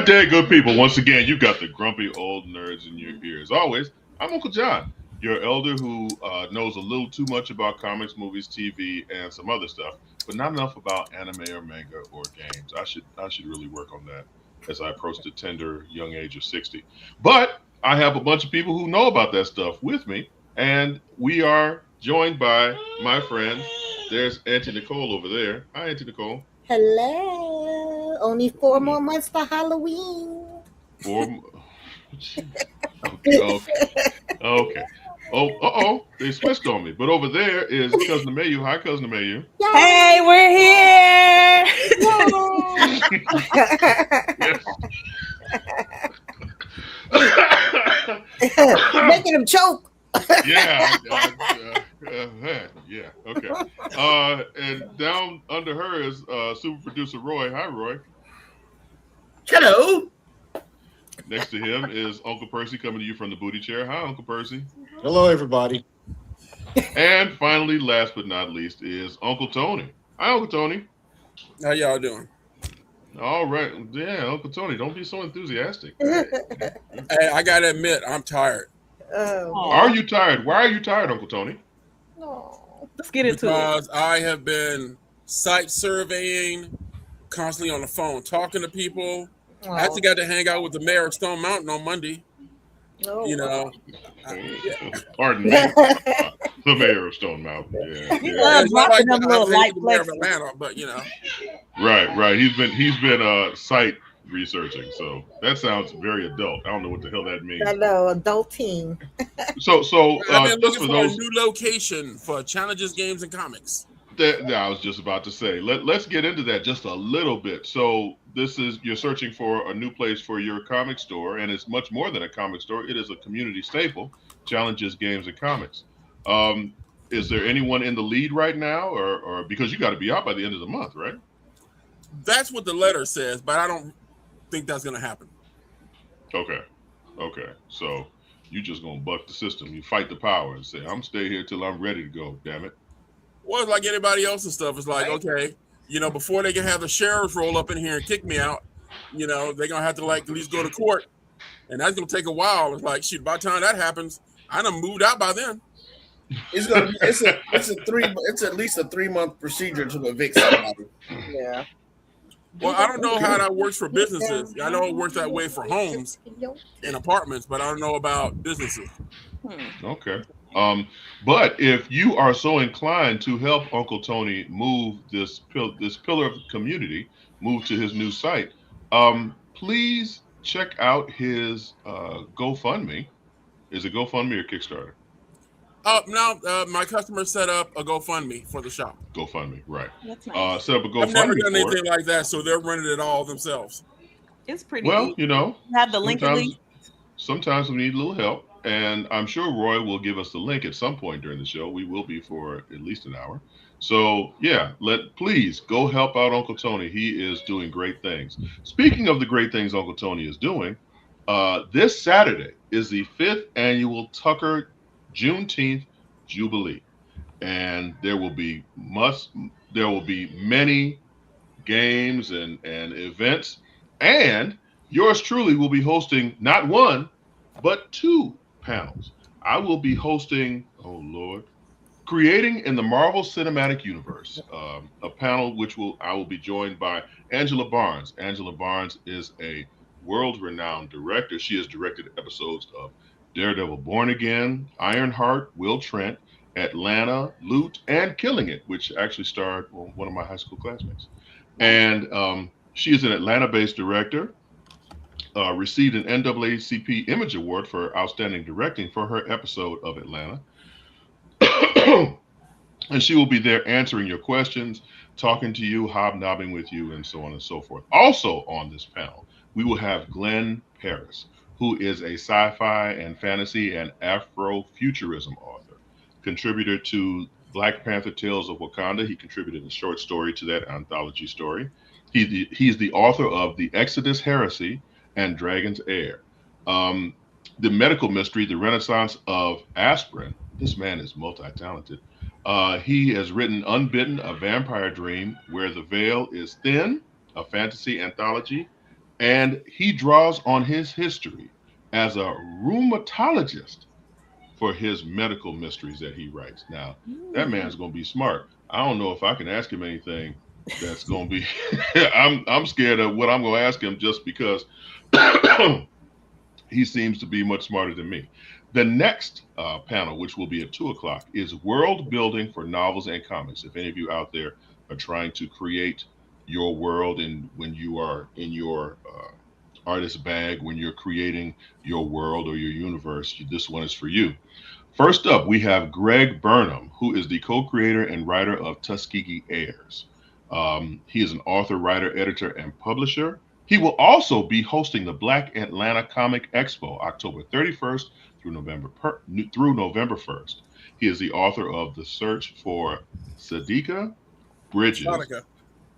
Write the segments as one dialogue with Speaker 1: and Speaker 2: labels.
Speaker 1: day, good people. Once again, you got the grumpy old nerds in your ears. Always, I'm Uncle John, your elder who knows a little too much about comics, movies, TV, and some other stuff, but not enough about anime or manga or games. I should really work on that as I approach the tender young age of 60. But I have a bunch of people who know about that stuff with me, and we are joined by my friend. There's Auntie Nicole over there. Hi, Auntie Nicole.
Speaker 2: Hello. Only 4 more months for Halloween.
Speaker 1: Four. Okay, okay. Oh, they switched on me. But over there is Cousin Amayu. Hi, Cousin Amayu.
Speaker 3: Hey, we're here.
Speaker 2: Making him choke.
Speaker 1: Yeah. Yeah. Okay. And down under her is super producer Roy. Hi, Roy.
Speaker 4: Hello.
Speaker 1: Next to him is Uncle Percy coming to you from the booty chair. Hi, Uncle Percy.
Speaker 4: Hello, everybody.
Speaker 1: And finally, last but not least, is Uncle Tony. Hi, Uncle Tony.
Speaker 5: How y'all doing?
Speaker 1: All right. Yeah, Uncle Tony, don't be so enthusiastic.
Speaker 5: Hey, I gotta admit, I'm tired.
Speaker 1: Are you tired? Why are you tired, Uncle Tony?
Speaker 3: Let's get into it.
Speaker 5: Because I have been site surveying, constantly on the phone, talking to people. I actually got to hang out with the mayor of Stone Mountain on Monday. You know,
Speaker 1: Pardon me. The mayor of Stone Mountain. Yeah.
Speaker 3: It's not like
Speaker 5: I'm
Speaker 3: little light
Speaker 5: the mayor of
Speaker 3: flexes.
Speaker 5: Atlanta, but you know.
Speaker 1: Right. He's been site researching, so that sounds very adult. I don't know what the hell that means.
Speaker 2: I know, adult team.
Speaker 1: So
Speaker 5: I've been
Speaker 1: just
Speaker 5: looking
Speaker 1: for
Speaker 5: for a
Speaker 1: those,
Speaker 5: new location for Challenges, Games, and Comics.
Speaker 1: I was just about to say, let's get into that just a little bit. So you're searching for a new place for your comic store, and it's much more than a comic store. It is a community staple, Challenges, Games, and Comics. Is there anyone in the lead right now, or because you got to be out by the end of the month, right?
Speaker 5: That's what the letter says, but I don't think that's going to happen.
Speaker 1: Okay. So you just gonna buck the system. You fight the power and say, "I'm stay here till I'm ready to go." Damn it.
Speaker 5: Well, it's like anybody else's stuff. It's like, okay, you know, before they can have the sheriffs roll up in here and kick me out, you know, they're gonna have to like at least go to court, and that's gonna take a while. It's like, shoot, by the time that happens, I done moved out by then.
Speaker 4: It's at least a 3-month procedure to evict somebody.
Speaker 2: Yeah.
Speaker 5: Well, I don't know how that works for businesses. I know it works that way for homes and apartments, but I don't know about businesses.
Speaker 1: Okay. But if you are so inclined to help Uncle Tony move this pillar of the community, move to his new site, please check out his GoFundMe. Is it GoFundMe or Kickstarter?
Speaker 5: Now my customer set up a GoFundMe for the shop.
Speaker 1: GoFundMe, right.
Speaker 3: That's nice.
Speaker 1: Set up a GoFundMe.
Speaker 5: I've never done
Speaker 1: for
Speaker 5: anything
Speaker 1: it.
Speaker 5: like that, so they're running it all themselves.
Speaker 3: It's pretty
Speaker 1: Well,
Speaker 3: neat.
Speaker 1: you know,
Speaker 3: Have the link at least.
Speaker 1: sometimes we need a little help, and I'm sure Roy will give us the link at some point during the show. We will be for at least an hour. So yeah, please go help out Uncle Tony. He is doing great things. Speaking of the great things Uncle Tony is doing, this Saturday is the 5th annual Tucker Juneteenth Jubilee, and there will be many games and events, and yours truly will be hosting not one but 2 panels. I will be hosting, oh Lord, creating in the Marvel Cinematic Universe, a panel I will be joined by Angela Barnes. Angela Barnes is a world-renowned director. She has directed episodes of Daredevil Born Again, Ironheart, Will Trent, Atlanta, Loot, and Killing It, which actually starred one of my high school classmates. And she is an Atlanta-based director, received an NAACP Image Award for Outstanding Directing for her episode of Atlanta. And she will be there answering your questions, talking to you, hobnobbing with you, and so on and so forth. Also on this panel, we will have Glenn Paris, who is a sci-fi and fantasy and Afrofuturism author, contributor to Black Panther Tales of Wakanda. He contributed a short story to that anthology story. He's the author of The Exodus Heresy and Dragon's Heir. The medical mystery, The Renaissance of Aspirin. This man is multi-talented. He has written Unbitten, A Vampire Dream, Where the Veil is Thin, a fantasy anthology, And he draws on his history as a rheumatologist for his medical mysteries that he writes. Now, that man's going to be smart. I don't know if I can ask him anything that's going to be. I'm scared of what I'm going to ask him just because he seems to be much smarter than me. The next panel, which will be at 2:00, is world building for novels and comics. If any of you out there are trying to create your world, and when you are in your artist bag, when you're creating your world or your universe, this one is for you. First up, we have Greg Burnham, who is the co-creator and writer of Tuskegee Airs. He is an author, writer, editor, and publisher. He will also be hosting the Black Atlanta Comic Expo, October 31st through November 1st. He is the author of The Search for Sadika Bridges.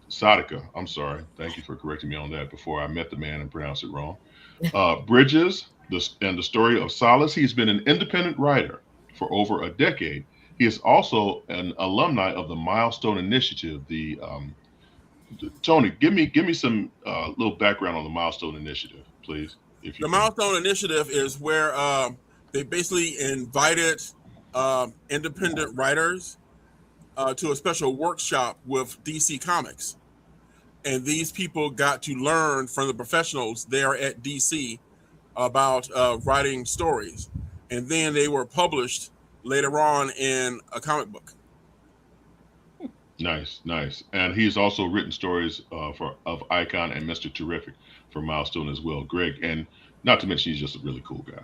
Speaker 1: Sadika, I'm sorry. Thank you for correcting me on that before I met the man and pronounced it wrong. Bridges, and the Story of Solace. He's been an independent writer for over a decade. He is also an alumni of the Milestone Initiative. Tony, give me some little background on the Milestone Initiative, please.
Speaker 5: The Milestone Initiative is where they basically invited independent writers to a special workshop with DC Comics. And these people got to learn from the professionals there at DC about writing stories. And then they were published later on in a comic book.
Speaker 1: Nice. And he's also written stories of Icon and Mr. Terrific for Milestone as well. Greg, and not to mention, he's just a really cool guy.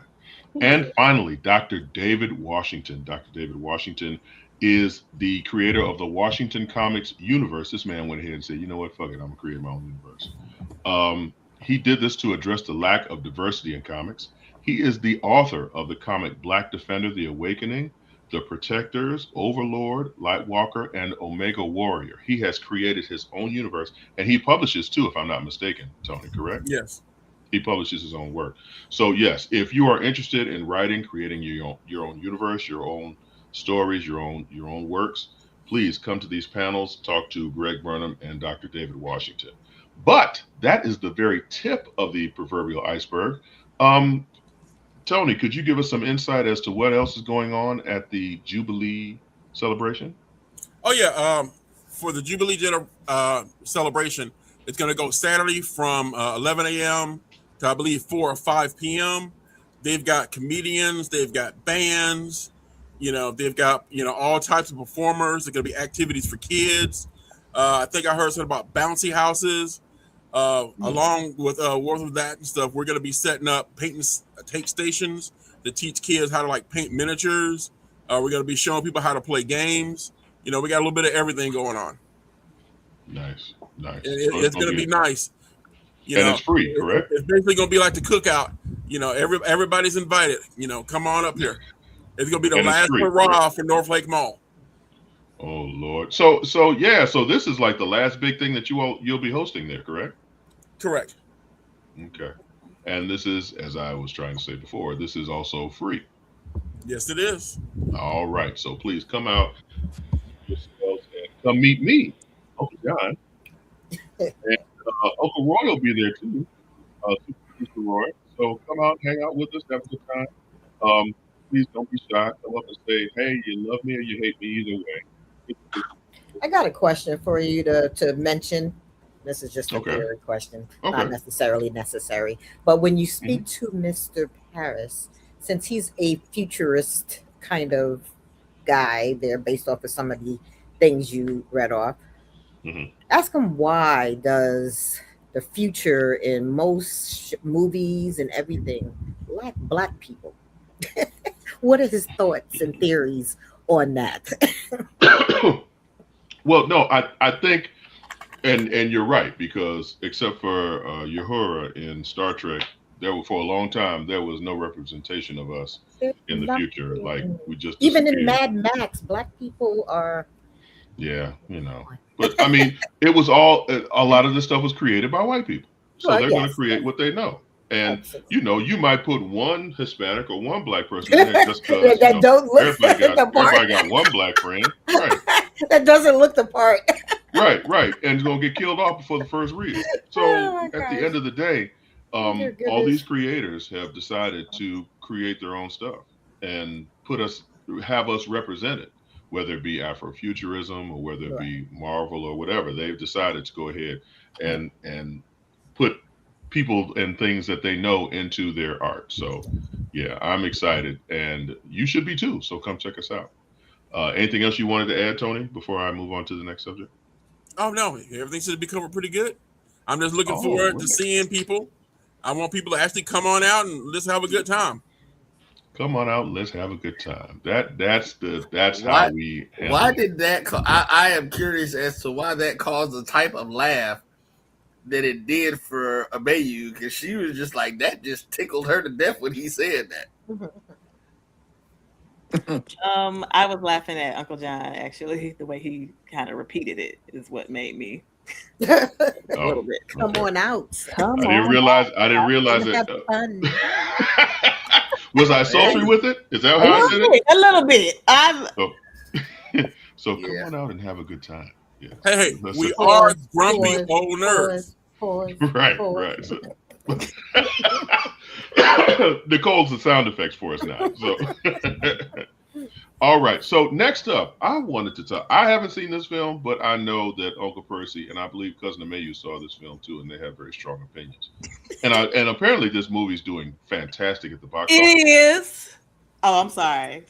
Speaker 1: And finally, Dr. David Washington. Dr. David Washington is the creator of the Washington Comics universe. This man went ahead and said, you know what, fuck it, I'm gonna create my own universe. He did this to address the lack of diversity in comics. He is the author of the comic Black Defender, The Awakening, The Protectors, Overlord, Lightwalker, and Omega Warrior. He has created his own universe, and he publishes too, if I'm not mistaken, Tony, correct?
Speaker 5: Yes.
Speaker 1: He publishes his own work. So yes, if you are interested in writing, creating your own universe, your own stories, your own works, please come to these panels, talk to Greg Burnham and Dr. David Washington. But that is the very tip of the proverbial iceberg. Tony, could you give us some insight as to what else is going on at the Jubilee celebration?
Speaker 5: Oh yeah, for the Jubilee celebration, it's going to go Saturday from 11 a.m. to I believe 4 or 5 p.m. They've got comedians, they've got bands, they've got all types of performers. There's going to be activities for kids. I think I heard something about bouncy houses. Along with that and stuff, we're going to be setting up take stations to teach kids how to paint miniatures. We're going to be showing people how to play games. We got a little bit of everything going on.
Speaker 1: Nice.
Speaker 5: It's going to be nice.
Speaker 1: And it's free, correct?
Speaker 5: It's basically going to be like the cookout. Everybody's invited. Come on up here. It's going to be the last hurrah for North Lake Mall.
Speaker 1: Oh Lord. So this is like the last big thing that you'll be hosting there, correct?
Speaker 5: Correct.
Speaker 1: Okay. And this is, as I was trying to say before, this is also free.
Speaker 5: Yes, it is.
Speaker 1: All right. So please come out yourselves and come meet me, Uncle John. And Uncle Roy will be there too. Mr. Roy. So come out, hang out with us, have a good time. Please don't be shy. Come up and say, hey, you love me or you hate me, either way.
Speaker 2: I got a question for you to mention. This is just a theory question, not necessarily necessary. But when you speak to Mr. Paris, since he's a futurist kind of guy there based off of some of the things you read off, ask him, why does the future in most movies and everything lack Black people? What are his thoughts and theories on that?
Speaker 1: Well, no, I think, and you're right, because except for Uhura in Star Trek, for a long time there was no representation of us in the future. Like, we just
Speaker 2: even in Mad Max, Black people are.
Speaker 1: Yeah, but I mean, it was a lot of this stuff was created by white people, so they're going to create what they know. And you might put one Hispanic or one Black person in there just because
Speaker 2: don't look
Speaker 1: everybody got one Black friend, right?
Speaker 2: That doesn't look the part.
Speaker 1: Right, and gonna get killed off before the first read. So at the end of the day, all these creators have decided to create their own stuff and have us represented, whether it be Afrofuturism or whether it be Marvel or whatever. They've decided to go ahead and put people and things that they know into their art. So yeah, I'm excited, and you should be too. So come check us out. Anything else you wanted to add, Tony, before I move on to the next subject?
Speaker 5: Oh no, everything should be covered pretty good. I'm just looking forward to seeing people. I want people to actually come on out and let's have a good time.
Speaker 1: Come on out and let's have a good time. That's how we.
Speaker 4: Why did that? I am curious as to why that caused the type of laugh that it did for Abayu, because she was just like, that just tickled her to death when he said that.
Speaker 3: I was laughing at Uncle John, actually. The way he kind of repeated it is what made me a little bit.
Speaker 2: Come on out.
Speaker 1: I didn't realize it. Was I sultry with it? Is that how I did it?
Speaker 3: A little bit.
Speaker 1: So come on out and have a good time. Yeah.
Speaker 5: Hey, we are grumpy old nerds.
Speaker 1: Right. So, Nicole's the sound effects for us now. So, all right. So next up, I wanted to talk. I haven't seen this film, but I know that Uncle Percy and I believe Cousin Amayu saw this film too, and they have very strong opinions. And apparently, this movie's doing fantastic at the box office.
Speaker 3: It is. Oh, I'm sorry.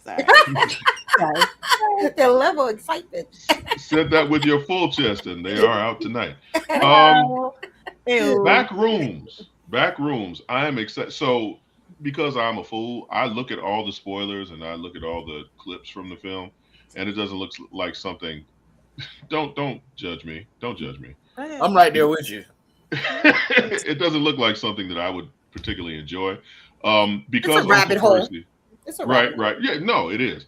Speaker 2: The level of excitement.
Speaker 1: Said that with your full chest, and they are out tonight. Backrooms. I am excited. So, because I'm a fool, I look at all the spoilers and I look at all the clips from the film, and it doesn't look like something. Don't judge me. Don't judge me.
Speaker 4: I'm right there with you.
Speaker 1: It doesn't look like something that I would particularly enjoy. Because
Speaker 2: it's a rabbit hole.
Speaker 1: It's a rabbit hole. Yeah, no, it is.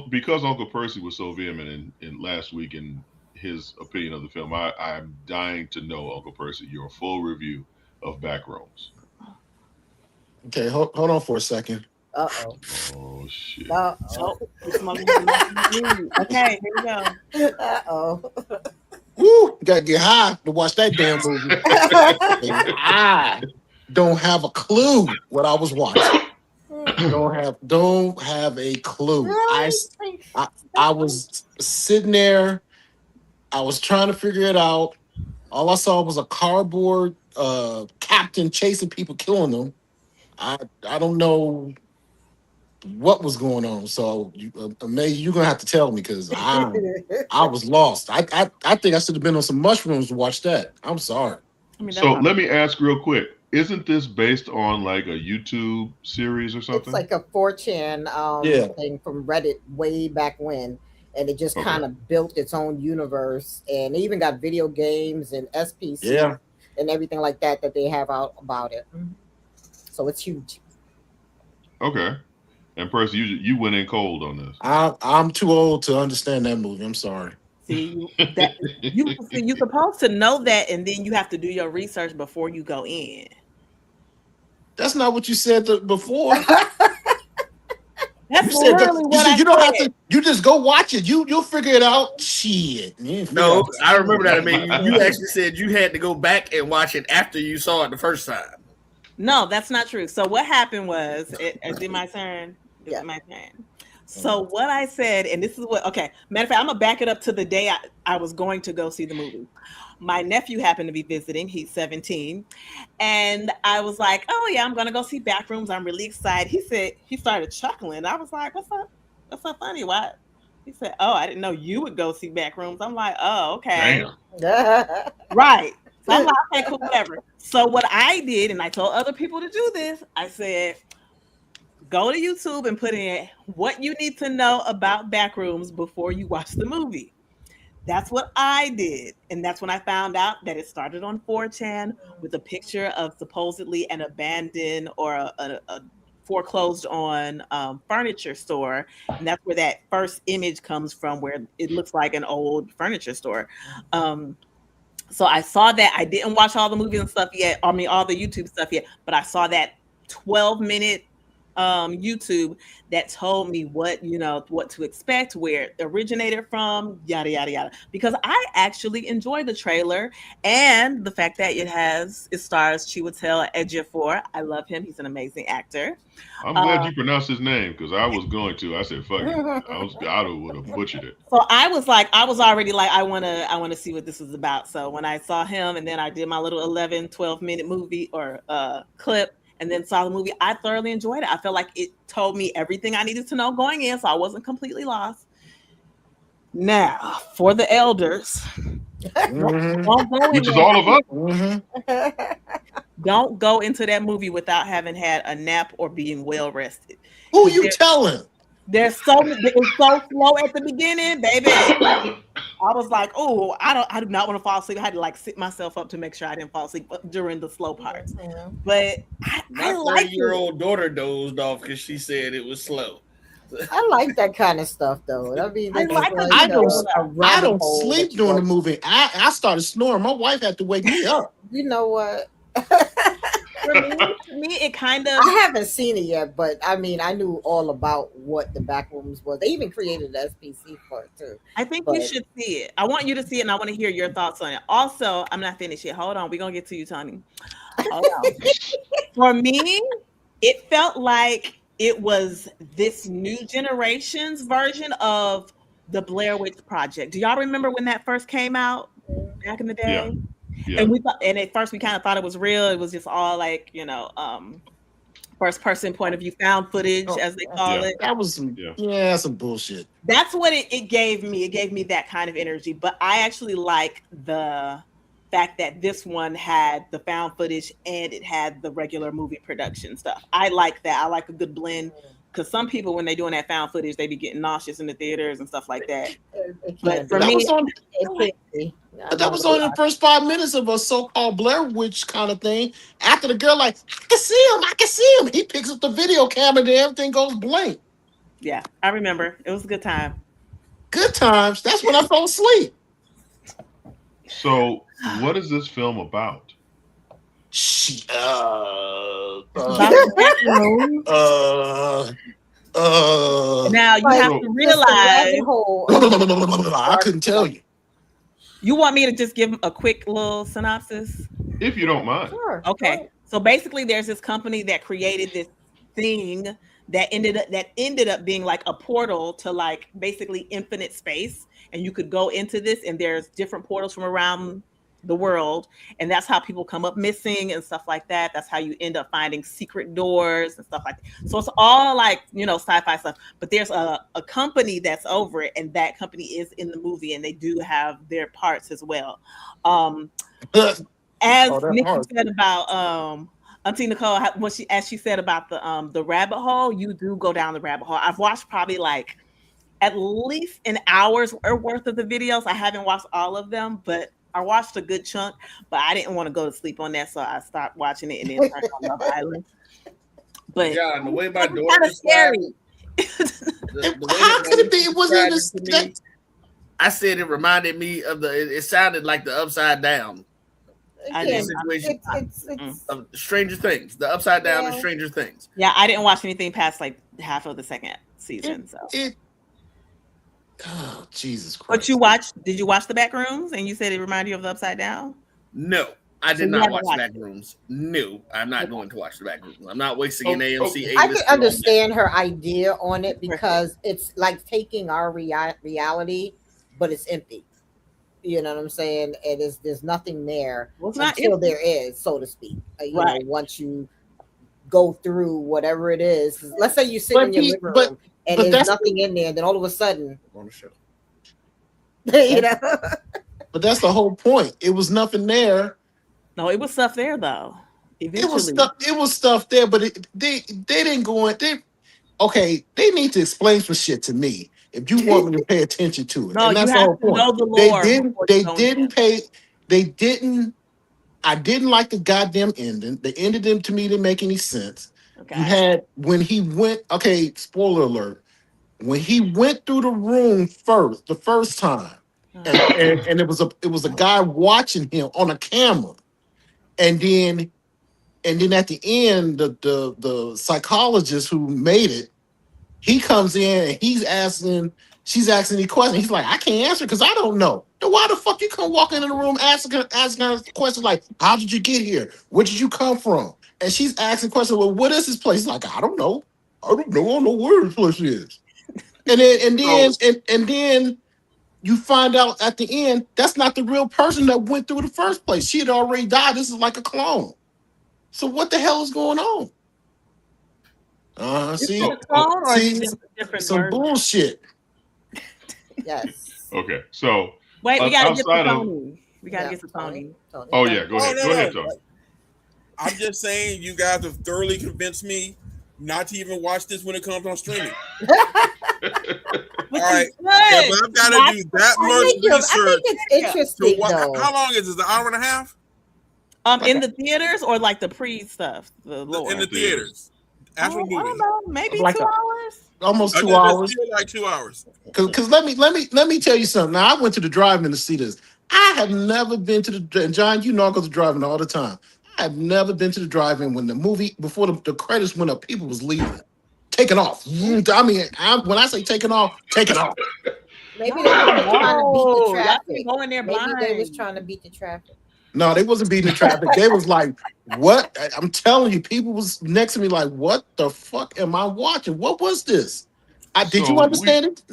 Speaker 1: Because Uncle Percy was so vehement in last week in his opinion of the film, I'm dying to know, Uncle Percy, your full review of Backrooms.
Speaker 6: Okay, hold on for a second.
Speaker 2: Uh-oh.
Speaker 1: Oh, shit.
Speaker 3: Oh, okay, here we go.
Speaker 2: Uh-oh.
Speaker 6: Woo! You gotta get high to watch that damn movie. I don't have a clue what I was watching. Don't have a clue. I was sitting there. I was trying to figure it out. All I saw was a cardboard captain chasing people, killing them. I don't know what was going on. So maybe you're gonna have to tell me, because I was lost. I think I should have been on some mushrooms to watch that. I'm sorry.
Speaker 1: So let me ask real quick. Isn't this based on like a YouTube series or something?
Speaker 2: It's like a 4chan thing from Reddit way back when. And it just kind of built its own universe. And they even got video games and SPC and everything like that they have out about it. So it's huge. Okay.
Speaker 1: And Percy, you went in cold on this.
Speaker 6: I'm too old to understand that movie. I'm sorry.
Speaker 3: See, you're supposed to know that, and then you have to do your research before you go in.
Speaker 6: That's not what you said before.
Speaker 3: That's literally what I said.
Speaker 6: You don't have to. You just go watch it. You'll figure it out. Shit.
Speaker 4: No, I remember that. I mean, you actually said you had to go back and watch it after you saw it the first time.
Speaker 3: No, that's not true. So what happened was, is it my turn? Is it my turn? So what I said, and this is what, matter of fact, I'm going to back it up to the day I was going to go see the movie. My nephew happened to be visiting. He's 17. And I was like, oh, yeah, I'm going to go see Backrooms. I'm really excited. He started chuckling. I was like, what's up? What's so funny? Why? He said, oh, I didn't know you would go see Backrooms. I'm like, oh, okay.
Speaker 1: Damn.
Speaker 3: Right. So I'm like, okay, cool, whatever. So what I did, and I told other people to do this, I said, go to YouTube and put in what you need to know about Backrooms before you watch the movie. That's what I did. And that's when I found out that it started on 4chan with a picture of supposedly an abandoned or a foreclosed on furniture store. And that's where that first image comes from, where it looks like an old furniture store. So I saw that. I didn't watch all the movies and stuff yet. I mean, all the YouTube stuff yet, but I saw that 12-minute YouTube that told me what to expect, where it originated from, yada yada yada. Because I actually enjoyed the trailer and the fact that it stars Chiwetel Ejiofor. I love him; he's an amazing actor.
Speaker 1: I'm glad you pronounced his name because I was going to. I said, "Fuck it." I would have butchered it.
Speaker 3: So I was already like, I want to see what this is about. So when I saw him, and then I did my little 11, 12-minute movie or clip, and then saw the movie, I thoroughly enjoyed it. I felt like it told me everything I needed to know going in, so I wasn't completely lost. Now, for the elders,
Speaker 1: which is all of us.
Speaker 3: Don't go into that movie without having had a nap or being well rested.
Speaker 6: Who you telling?
Speaker 3: It's so slow at the beginning, baby. I was like, oh, I do not want to fall asleep. I had to like sit myself up to make sure I didn't fall asleep during the slow parts. But
Speaker 4: my 30-year-old daughter dozed off because she said it was slow.
Speaker 2: I like that kind of stuff, though. I mean,
Speaker 6: I don't sleep during the movie. I started snoring. My wife had to wake me up.
Speaker 2: You know what?
Speaker 3: For me, it kind of.
Speaker 2: I haven't seen it yet, but I mean, I knew all about what the Backrooms was. They even created an SPC for it too.
Speaker 3: I think you should see it. I want you to see it, and I want to hear your thoughts on it. Also, I'm not finished yet. Hold on, we're gonna get to you, Tony. Hold on. For me, it felt like it was this new generation's version of the Blair Witch Project. Do y'all remember when that first came out back in the day?
Speaker 1: Yeah. Yeah.
Speaker 3: And at first we kind of thought it was real. It was just all like, first person point of view found footage, as they call it.
Speaker 6: That was some bullshit.
Speaker 3: That's what it gave me. It gave me that kind of energy. But I actually like the fact that this one had the found footage and it had the regular movie production stuff. I like that. I like a good blend. Because some people, when they're doing that found footage, they be getting nauseous in the theaters and stuff like that. But for me,
Speaker 6: that was only the first 5 minutes of a so-called Blair Witch kind of thing. After the girl, like, I can see him. He picks up the video camera and everything goes blank.
Speaker 3: Yeah, I remember. It was a good time.
Speaker 6: Good times. That's when I fell asleep.
Speaker 1: So, what is this film about?
Speaker 3: Now you have to realize.
Speaker 6: I couldn't tell you.
Speaker 3: You want me to just give a quick little synopsis?
Speaker 1: If you don't mind.
Speaker 2: Sure.
Speaker 3: Okay. So basically, there's this company that created this thing that ended up being like a portal to like basically infinite space, and you could go into this, and there's different portals from around the world, and that's how people come up missing and stuff like that. That's how you end up finding secret doors and stuff like that. So it's all like, sci-fi stuff, but there's a company that's over it, and that company is in the movie, and they do have their parts as well. As Nikki said about Auntie Nicole, as she said about the rabbit hole, you do go down the rabbit hole. I've watched probably like at least an hour's worth of the videos. I haven't watched all of them, but I watched a good chunk, but I didn't want to go to sleep on that, so I stopped watching it and then turned on Love Island. But
Speaker 4: yeah, and the way my daughter
Speaker 3: kind of scary.
Speaker 6: How could it be? It wasn't even.
Speaker 4: I said it reminded me of it sounded like the Upside Down. Situation of Stranger Things. The Upside Down and Stranger Things.
Speaker 3: Yeah, I didn't watch anything past like half of the second season.
Speaker 6: Oh, Jesus Christ.
Speaker 3: But did you watch the Backrooms and you said it reminded you of the Upside Down?
Speaker 4: No, I did not watch the Backrooms. No, I'm not going to watch the Backrooms. I'm not wasting an AMC.
Speaker 2: I can understand her idea on it because it's like taking our reality, but it's empty. You know what I'm saying? There's nothing there until there is, so to speak. Know, once you go through whatever it is. Let's say you sit in your living room and there's nothing in there, and then all of a sudden,
Speaker 4: on the show.
Speaker 6: But that's the whole point. It was nothing there.
Speaker 3: No, it was stuff there though. Eventually.
Speaker 6: It was stuff there, but they didn't go in. They need to explain some shit to me if you want me to pay attention to it.
Speaker 3: No,
Speaker 6: and that's
Speaker 3: you have to know the lore.
Speaker 6: I didn't like the goddamn ending. The ending to me didn't make any sense. Okay. You had when he went. Okay, spoiler alert. When he went through the room the first time, and it was a guy watching him on a camera, and then And then at the end, the psychologist who made it, he comes in and she's asking the question. He's like, I can't answer because I don't know. Then why the fuck you come walking in the room asking her questions like, how did you get here? Where did you come from? And she's asking questions, well, what is this place? He's like, I don't know. I don't know where this place is. And then you find out at the end that's not the real person that went through the first place. She had already died. This is like a clone. So what the hell is going on? See, some bullshit.
Speaker 2: Yes.
Speaker 1: Okay, so
Speaker 3: wait, we gotta get to Tony. We gotta get to Tony.
Speaker 1: Oh yeah, go ahead, Tony.
Speaker 5: I'm just saying, you guys have thoroughly convinced me not to even watch this when it comes on streaming. All right, if I've got to do that much research,
Speaker 2: I think it's interesting.
Speaker 5: How long is this? An hour and a half?
Speaker 3: In the theaters or like the pre stuff? In
Speaker 5: the theaters. After movie.
Speaker 3: I don't know, maybe
Speaker 6: like
Speaker 3: 2 hours.
Speaker 6: Almost 2 hours.
Speaker 5: Like 2 hours.
Speaker 6: Because let me tell you something. Now I went to the drive-in to see this. I have never been to the John. You know I go to the drive-in all the time. I have never been to the drive-in when the movie before the credits went up. People was leaving, taking off. I mean, when I say taking off, taking off.
Speaker 2: Maybe they were trying to beat the traffic.
Speaker 3: Going there blind.
Speaker 2: Maybe they was trying to beat the traffic.
Speaker 6: No, they wasn't beating the traffic. They was like, what? I'm telling you, people was next to me like, what the fuck am I watching? What was this? Did you understand it?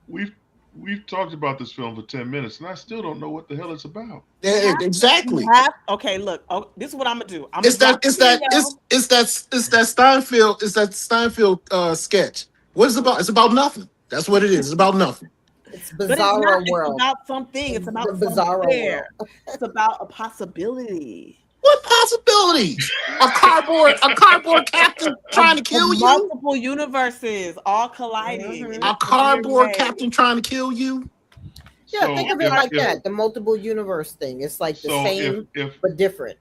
Speaker 1: We've talked about this film for 10 minutes, and I still don't know what the hell it's about.
Speaker 6: Yeah, exactly.
Speaker 3: Okay, look. This is what I'm gonna do.
Speaker 6: It's that Steinfeld sketch. What is it about? It's about nothing. That's what it is. It's about nothing.
Speaker 2: It's bizarre world.
Speaker 3: It's about something. It's about
Speaker 2: the bizarre world.
Speaker 3: It's about a possibility.
Speaker 6: What possibility? A cardboard captain trying to kill you?
Speaker 3: Multiple universes all colliding.
Speaker 6: A cardboard captain trying to kill you?
Speaker 2: Yeah, think of it like that. The multiple universe thing. It's like the same but different.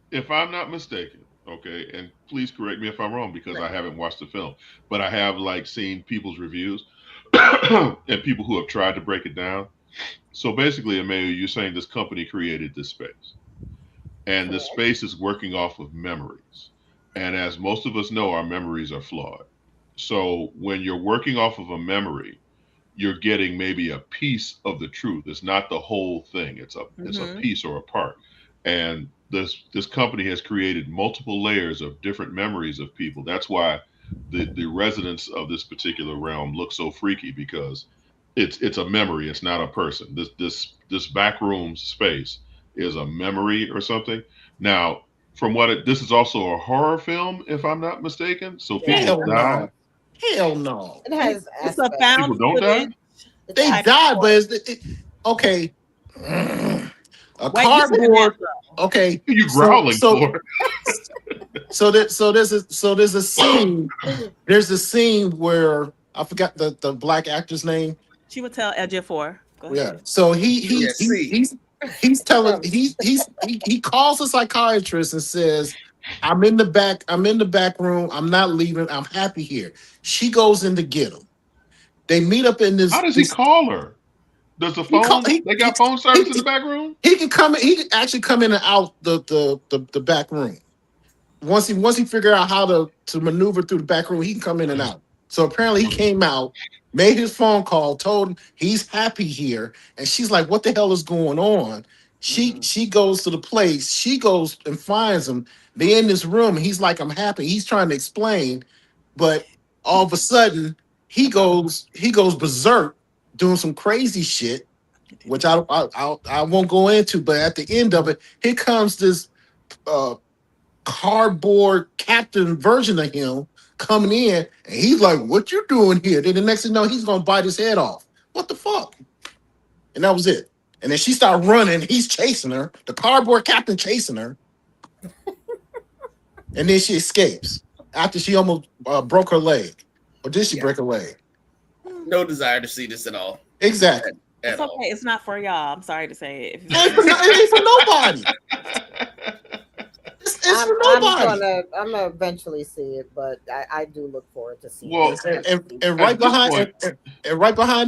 Speaker 1: If I'm not mistaken, okay, and please correct me if I'm wrong because I haven't watched the film, but I have seen people's reviews and people who have tried to break it down. So basically, Emmanuel, you're saying this company created this space. And the space is working off of memories. And as most of us know, our memories are flawed. So when you're working off of a memory, you're getting maybe a piece of the truth. It's not the whole thing. It's a piece or a part. And this company has created multiple layers of different memories of people. That's why the residents of this particular realm look so freaky, because it's a memory. It's not a person. This backroom space is a memory or something. Now, this is also a horror film, if I'm not mistaken. So people die.
Speaker 6: Hell no.
Speaker 2: It has
Speaker 1: people don't die.
Speaker 6: They die, but okay. A cardboard. Okay,
Speaker 1: you growling for?
Speaker 6: So there's a scene. There's a scene where I forgot the black actor's name.
Speaker 3: She would tell Ejiofor.
Speaker 6: Yeah. So he's telling he calls a psychiatrist and says, I'm in the back room. I'm not leaving. I'm happy here. She goes in to get him. They meet up in this.
Speaker 1: How does he call her? Does the phone? They got phone service in the back room.
Speaker 6: He can come. He can actually come in and out the back room. Once he figure out how to maneuver through the back room, he can come in and out. So apparently he came out, made his phone call, told him he's happy here, and she's like, "What the hell is going on?" She goes to the place. She goes and finds him. They're in this room. He's like, "I'm happy." He's trying to explain, but all of a sudden he goes berserk, doing some crazy shit, which I won't go into. But at the end of it, here comes this cardboard captain version of him coming in, and he's like, "What you doing here?" Then the next thing you know, he's gonna bite his head off. What the fuck? And that was it. And then she started running. He's chasing her. The cardboard captain chasing her. And then she escapes after she almost broke her leg. Or did she break her leg?
Speaker 4: No desire to see this at all.
Speaker 6: Exactly.
Speaker 3: It's okay. It's not for y'all. I'm sorry to say it.
Speaker 6: It ain't for nobody.
Speaker 2: I'm gonna eventually see it, but I do look forward to seeing
Speaker 6: it. And right behind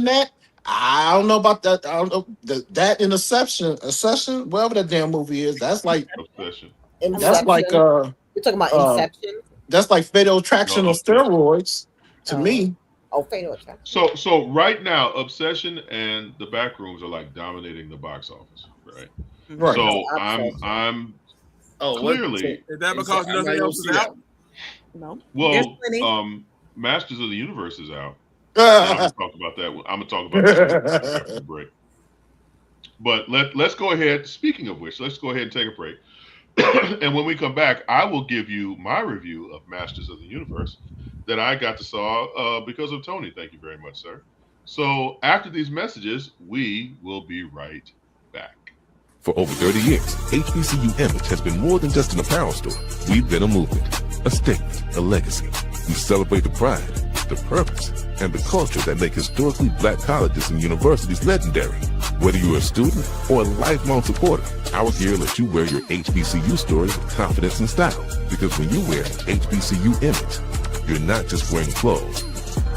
Speaker 6: that, I don't know about that. I don't know that in Inception, whatever that damn movie is. That's like Obsession. That's like
Speaker 2: you're talking about Inception.
Speaker 6: That's like Fatal Attraction on steroids to me.
Speaker 2: Oh, Fatal Attraction.
Speaker 1: So right now, Obsession and the Backrooms are like dominating the box office, right?
Speaker 6: Right.
Speaker 1: So I'm clearly.
Speaker 5: Is that because nothing else is out?
Speaker 3: No.
Speaker 1: Well, Masters of the Universe is out. I'm gonna talk about that. I'm gonna talk about that after the break. But let's go ahead. Speaking of which, let's go ahead and take a break. And when we come back, I will give you my review of Masters of the Universe that I got to saw because of Tony. Thank you very much, sir. So after these messages, we will be right back.
Speaker 7: For over 30 years, HBCU Image has been more than just an apparel store. We've been a movement, a statement, a legacy. We celebrate the pride, the purpose, and the culture that make historically black colleges and universities legendary. Whether you're a student or a lifelong supporter, our gear lets you wear your HBCU story with confidence and style. Because when you wear HBCU Image, you're not just wearing clothes.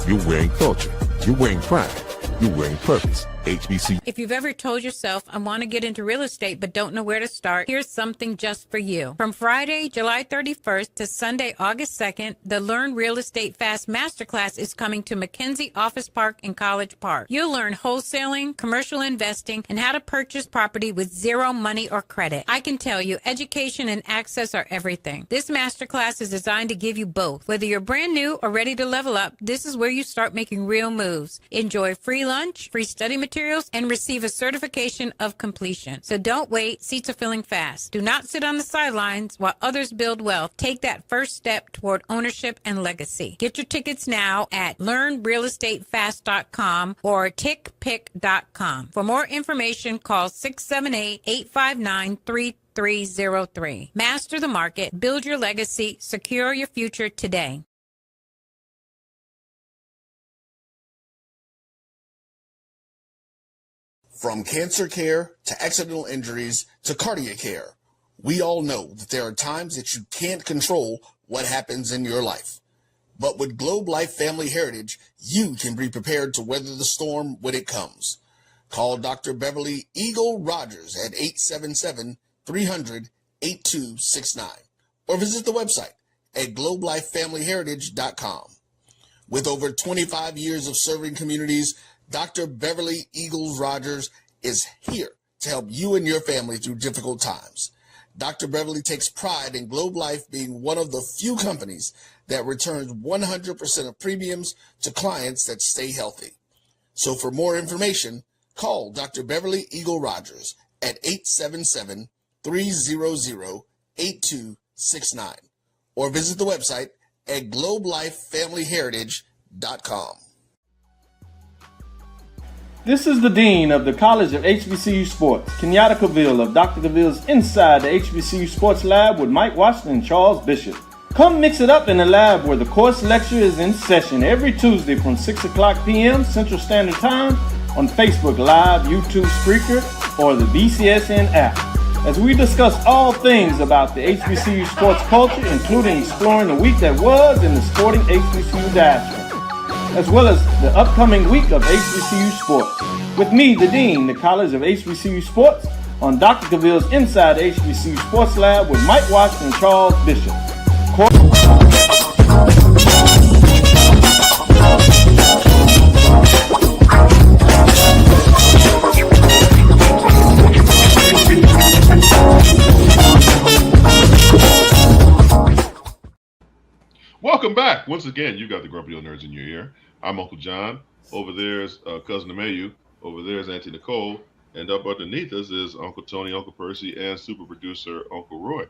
Speaker 7: You're wearing culture. You're wearing pride. You're wearing purpose. HBCU.
Speaker 8: If you've ever told yourself, I want to get into real estate but don't know where to start, here's something just for you. From Friday, July 31st to Sunday, August 2nd, the Learn Real Estate Fast Masterclass is coming to McKenzie Office Park in College Park. You'll learn wholesaling, commercial investing, and how to purchase property with zero money or credit. I can tell you, education and access are everything. This masterclass is designed to give you both. Whether you're brand new or ready to level up, this is where you start making real moves. Enjoy free lunch, free study materials, and receive a certification of completion. So don't wait. Seats are filling fast. Do not sit on the sidelines while others build wealth. Take that first step toward ownership and legacy. Get your tickets now at learnrealestatefast.com or tickpick.com. For more information, call 678-859-3303. Master the market. Build your legacy. Secure your future today.
Speaker 9: From cancer care to accidental injuries to cardiac care, we all know that there are times that you can't control what happens in your life. But with Globe Life Family Heritage, you can be prepared to weather the storm when it comes. Call Dr. Beverly Eagle Rogers at 877-300-8269 or visit the website at globelifefamilyheritage.com. With over 25 years of serving communities, Dr. Beverly Eagles Rogers is here to help you and your family through difficult times. Dr. Beverly takes pride in Globe Life being one of the few companies that returns 100% of premiums to clients that stay healthy. So for more information, call Dr. Beverly Eagle Rogers at 877-300-8269 or visit the website at globelifefamilyheritage.com.
Speaker 10: This is the Dean of the College of HBCU Sports, Kenyatta Cavill of Dr. Cavill's Inside the HBCU Sports Lab with Mike Washington and Charles Bishop. Come mix it up in the lab where the course lecture is in session every Tuesday from 6 o'clock p.m. Central Standard Time on Facebook Live, YouTube Spreaker, or the BCSN app, as we discuss all things about the HBCU sports culture, including exploring the week that was in the sporting HBCU diaspora, as well as the upcoming week of HBCU sports. With me, the Dean, the College of HBCU Sports, on Dr. Cavill's Inside the HBCU Sports Lab with Mike Washington and Charles Bishop.
Speaker 1: Welcome back. Once again, you got the Grumpy Old Nerds in your ear. I'm Uncle John. Over there's Cousin Amayu. Over there's Auntie Nicole. And up underneath us is Uncle Tony, Uncle Percy, and super producer Uncle Roy.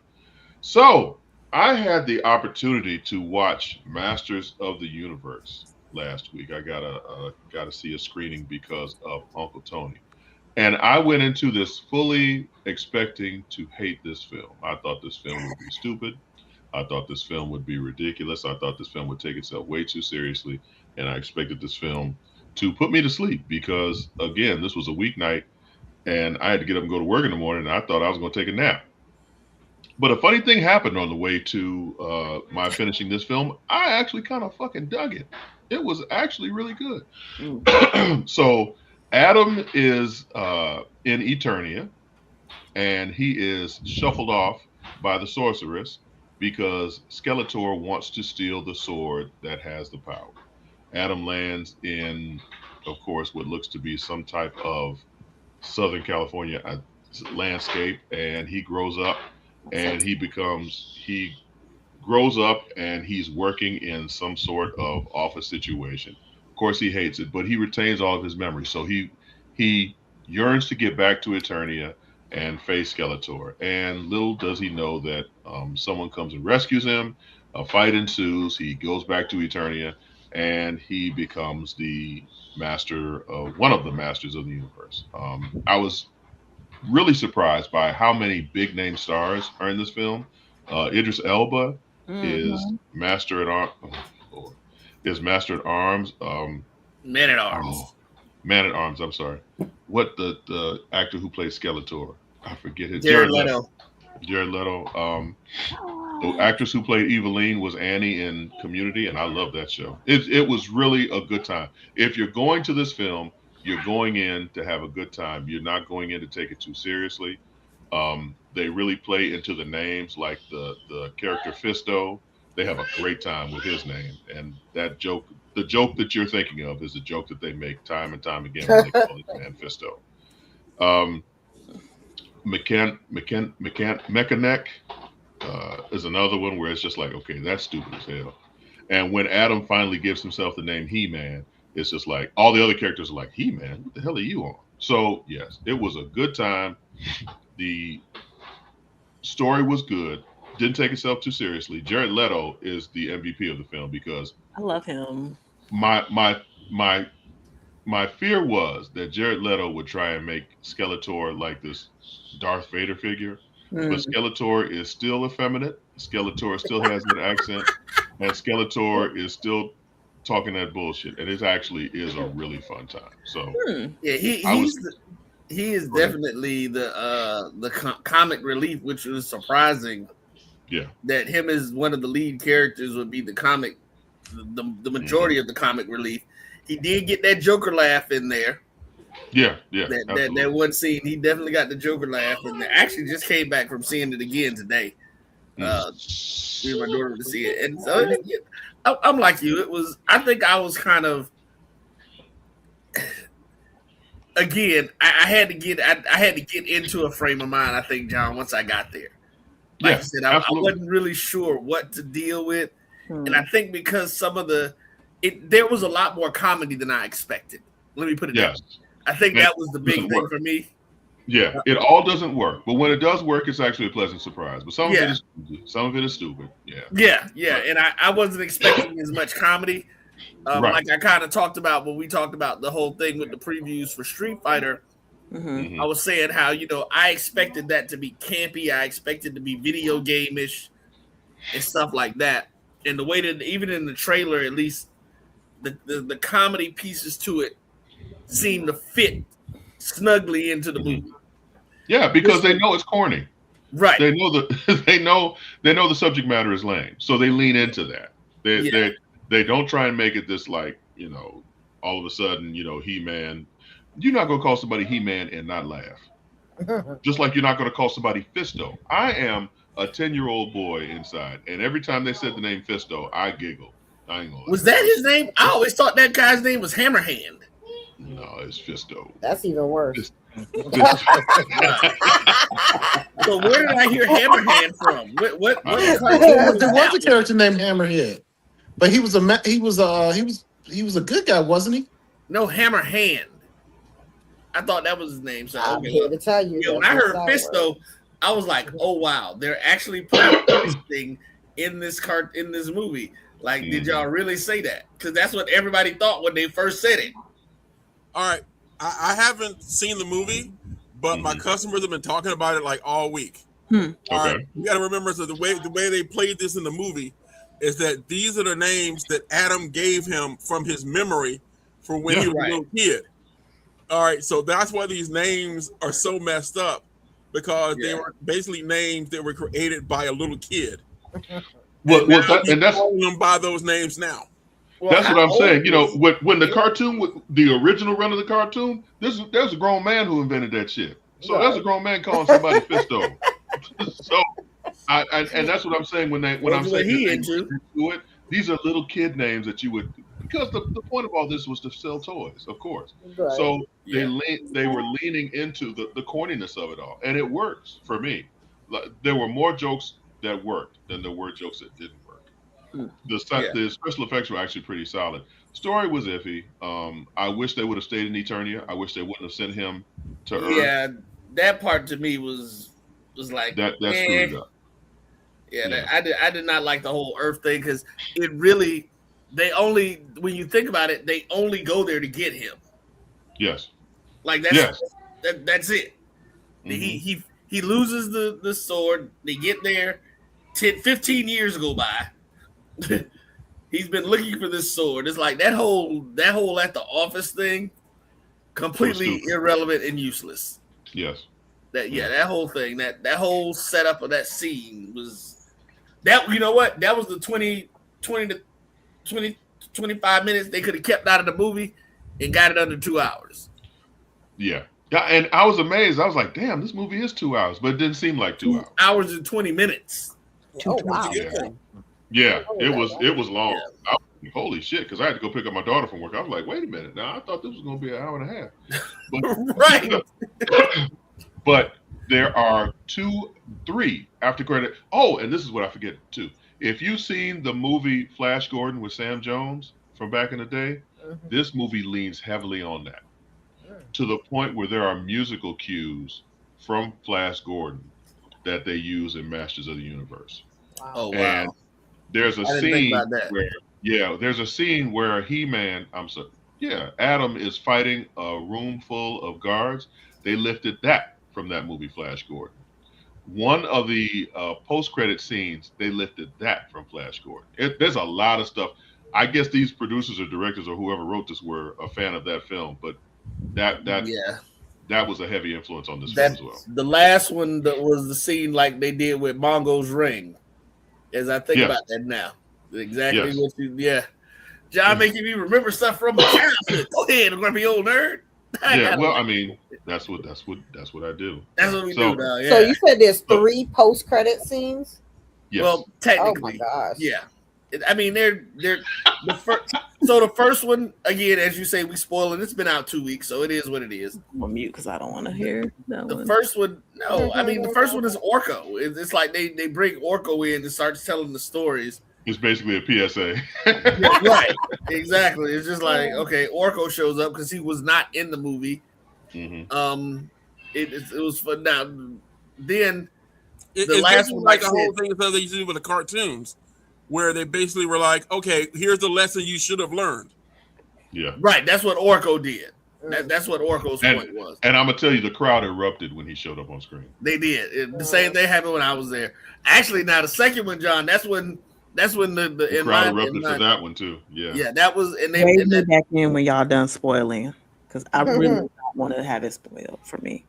Speaker 1: So I had the opportunity to watch Masters of the Universe last week. I got to see a screening because of Uncle Tony. And I went into this fully expecting to hate this film. I thought this film would be stupid. I thought this film would be ridiculous. I thought this film would take itself way too seriously. And I expected this film to put me to sleep because, again, this was a weeknight and I had to get up and go to work in the morning. And I thought I was going to take a nap. But a funny thing happened on the way to my finishing this film. I actually kind of fucking dug it. It was actually really good. So Adam is in Eternia and he is shuffled off by the sorceress because Skeletor wants to steal the sword that has the power. Adam lands in, of course, what looks to be some type of Southern California landscape, and he grows up and he grows up and he's working in some sort of office situation. Of course, he hates it, but he retains all of his memories. So he yearns to get back to Eternia and face Skeletor. And little does he know that someone comes and rescues him. A fight ensues. He goes back to Eternia, and he becomes the master of one of the masters of the universe. I was really surprised by how many big name stars are in this film. Idris Elba is Master at Arms.
Speaker 4: Man at Arms.
Speaker 1: Man at Arms. I'm sorry. What the actor who plays Skeletor? I forget his.
Speaker 4: Jared Leto.
Speaker 1: Jared Leto. The actress who played Eveline was Annie in Community, and I love that show. It was really a good time. If you're going to this film, you're going in to have a good time. You're not going in to take it too seriously. They really play into the names, like the character Fisto. They have a great time with his name, and that joke, the joke that you're thinking of, is a joke that they make time and time again when they call this man Fisto. Mechanic is another one where it's just like, okay, that's stupid as hell. And when Adam finally gives himself the name He-Man, it's just like all the other characters are like, He-Man, what the hell are you on? So yes, it was a good time. The story was good. Didn't take itself too seriously. Jared Leto is the MVP of the film because
Speaker 3: I love him.
Speaker 1: My fear was that Jared Leto would try and make Skeletor like this Darth Vader figure, but Skeletor is still effeminate. Skeletor still has an accent, and Skeletor is still talking that bullshit, and it actually is a really fun time. So
Speaker 4: yeah, he is definitely the comic relief, which was surprising.
Speaker 1: Yeah,
Speaker 4: that him as one of the lead characters would be the the majority of the comic relief. He did get that Joker laugh in there.
Speaker 1: Yeah.
Speaker 4: That one scene, he definitely got the Joker laugh, and actually just came back from seeing it again today. Me and my daughter to see it, and so I'm like you. It was. I think I was kind of. Again, I had to get into a frame of mind. I think, John, once I got there. Like I said, I wasn't really sure what to deal with. And I think because there was a lot more comedy than I expected. Let me put it that way. I think that was the big thing for me.
Speaker 1: Yeah, it all doesn't work. But when it does work, it's actually a pleasant surprise. But some of it is stupid. Yeah.
Speaker 4: And I wasn't expecting as much comedy. Like I kind of talked about when we talked about the whole thing with the previews for Street Fighter. I was saying how, I expected that to be campy. I expected to be video game-ish and stuff like that. And the way that even in the trailer, at least the comedy pieces to it seem to fit snugly into the movie.
Speaker 1: Yeah, because they know it's corny.
Speaker 4: Right.
Speaker 1: They know they know the subject matter is lame. So they lean into that. They don't try and make it this like, all of a sudden, He-Man. You're not going to call somebody He-Man and not laugh. Just like you're not going to call somebody Fisto. I am a 10-year-old boy inside, and every time they said the name Fisto, I giggled. I ain't gonna
Speaker 4: was that his name? I always thought that guy's name was Hammerhand.
Speaker 1: No, it's Fisto.
Speaker 2: That's even worse.
Speaker 4: So where did I hear Hammerhand from? What
Speaker 6: there was a character named Hammerhead, but he was a good guy, wasn't he?
Speaker 4: No, Hammerhand. I thought that was his name. So
Speaker 2: I'm here to tell you.
Speaker 4: When I heard Fisto, I was like, "Oh wow, they're actually putting Fisting in this movie." Like, did y'all really say that? Because that's what everybody thought when they first said it.
Speaker 5: All right, I haven't seen the movie, but my customers have been talking about it like all week. All right, you got to remember, so the way they played this in the movie is that these are the names that Adam gave him from his memory for when he was a little kid. All right, so that's why these names are so messed up, because they were basically names that were created by a little kid.
Speaker 1: And that's
Speaker 5: calling them by those names now.
Speaker 1: That's what I'm saying. When the cartoon, the original run of the cartoon, there's a grown man who invented that shit. So there's a grown man calling somebody Fisto. So And that's what I'm saying when I'm saying
Speaker 4: he
Speaker 1: into it. These are little kid names that you would, because the point of all this was to sell toys, of course. Right. So they were leaning into the corniness of it all, and it works for me. There were more jokes that worked than there were jokes that didn't work. The special effects were actually pretty solid. Story was iffy. I wish they would have stayed in Eternia. I wish they wouldn't have sent him to Earth.
Speaker 4: Yeah, that part to me was like
Speaker 1: that screwed up.
Speaker 4: Yeah, I did not like the whole Earth thing because it really when you think about it, they only go there to get him.
Speaker 1: Yes.
Speaker 4: Like that's it. Mm-hmm. He loses the sword. They get there. 15 years go by. He's been looking for this sword. It's like that whole at the office thing, completely irrelevant and useless.
Speaker 1: Yes.
Speaker 4: That whole thing, that whole setup of that scene was that. You know what? That was the 20 to 25 minutes they could have kept out of the movie and got it under 2 hours.
Speaker 1: Yeah. Yeah, and I was amazed. I was like, damn, this movie is 2 hours, but it didn't seem like 2 hours.
Speaker 4: 2 hours and 20 minutes.
Speaker 2: Oh, wow.
Speaker 1: Yeah, it was long. Yeah. Holy shit, because I had to go pick up my daughter from work. I was like, wait a minute. Now, I thought this was going to be an hour and a half. But,
Speaker 4: right.
Speaker 1: But there are 3 after credit. Oh, and this is what I forget, too. If you've seen the movie Flash Gordon with Sam Jones from back in the day, this movie leans heavily on that. To the point where there are musical cues from Flash Gordon that they use in Masters of the Universe.
Speaker 4: Wow. Oh, wow.
Speaker 1: And there's a scene where He-Man, Adam is fighting a room full of guards. They lifted that from that movie Flash Gordon. One of the post-credit scenes, they lifted that from Flash Gordon. There's a lot of stuff. I guess these producers or directors or whoever wrote this were a fan of that film, but that was a heavy influence on this film as well.
Speaker 4: The last one that was the scene like they did with Mongo's ring, as I think about that now. Exactly what you John making me remember stuff from my childhood. Go ahead, grumpy old nerd.
Speaker 1: Well, I mean, that's what I do.
Speaker 4: That's what we do now. Yeah.
Speaker 2: So you said there's 3 post-credit scenes?
Speaker 1: Yes.
Speaker 4: Well, technically,
Speaker 2: oh my gosh.
Speaker 4: Yeah. I mean, they're the first. So the first one, again, as you say, we spoil it. It's been out 2 weeks, so it is what it is.
Speaker 3: I'm gonna mute because I don't want to hear that
Speaker 4: the first one. No, I mean the first one is Orko. It's like they bring Orko in and starts telling the stories.
Speaker 1: It's basically a PSA.
Speaker 4: Right, exactly. It's just like, okay, Orko shows up because he was not in the movie. Mm-hmm. It was fun. Now, then
Speaker 5: the last one, like the whole thing that they used to do with the cartoons, where they basically were like, okay, here's the lesson you should have learned.
Speaker 1: Yeah.
Speaker 4: Right. That's what Orko did. That's what Orko's point was.
Speaker 1: And I'm going to tell you, the crowd erupted when he showed up on screen.
Speaker 4: They did. The same thing happened when I was there. Actually, now the second one, John, that's when the
Speaker 1: crowd erupted for that one too. Yeah.
Speaker 4: Yeah, that was. And they
Speaker 3: back in when y'all done spoiling, because I really don't want to have it spoiled for me.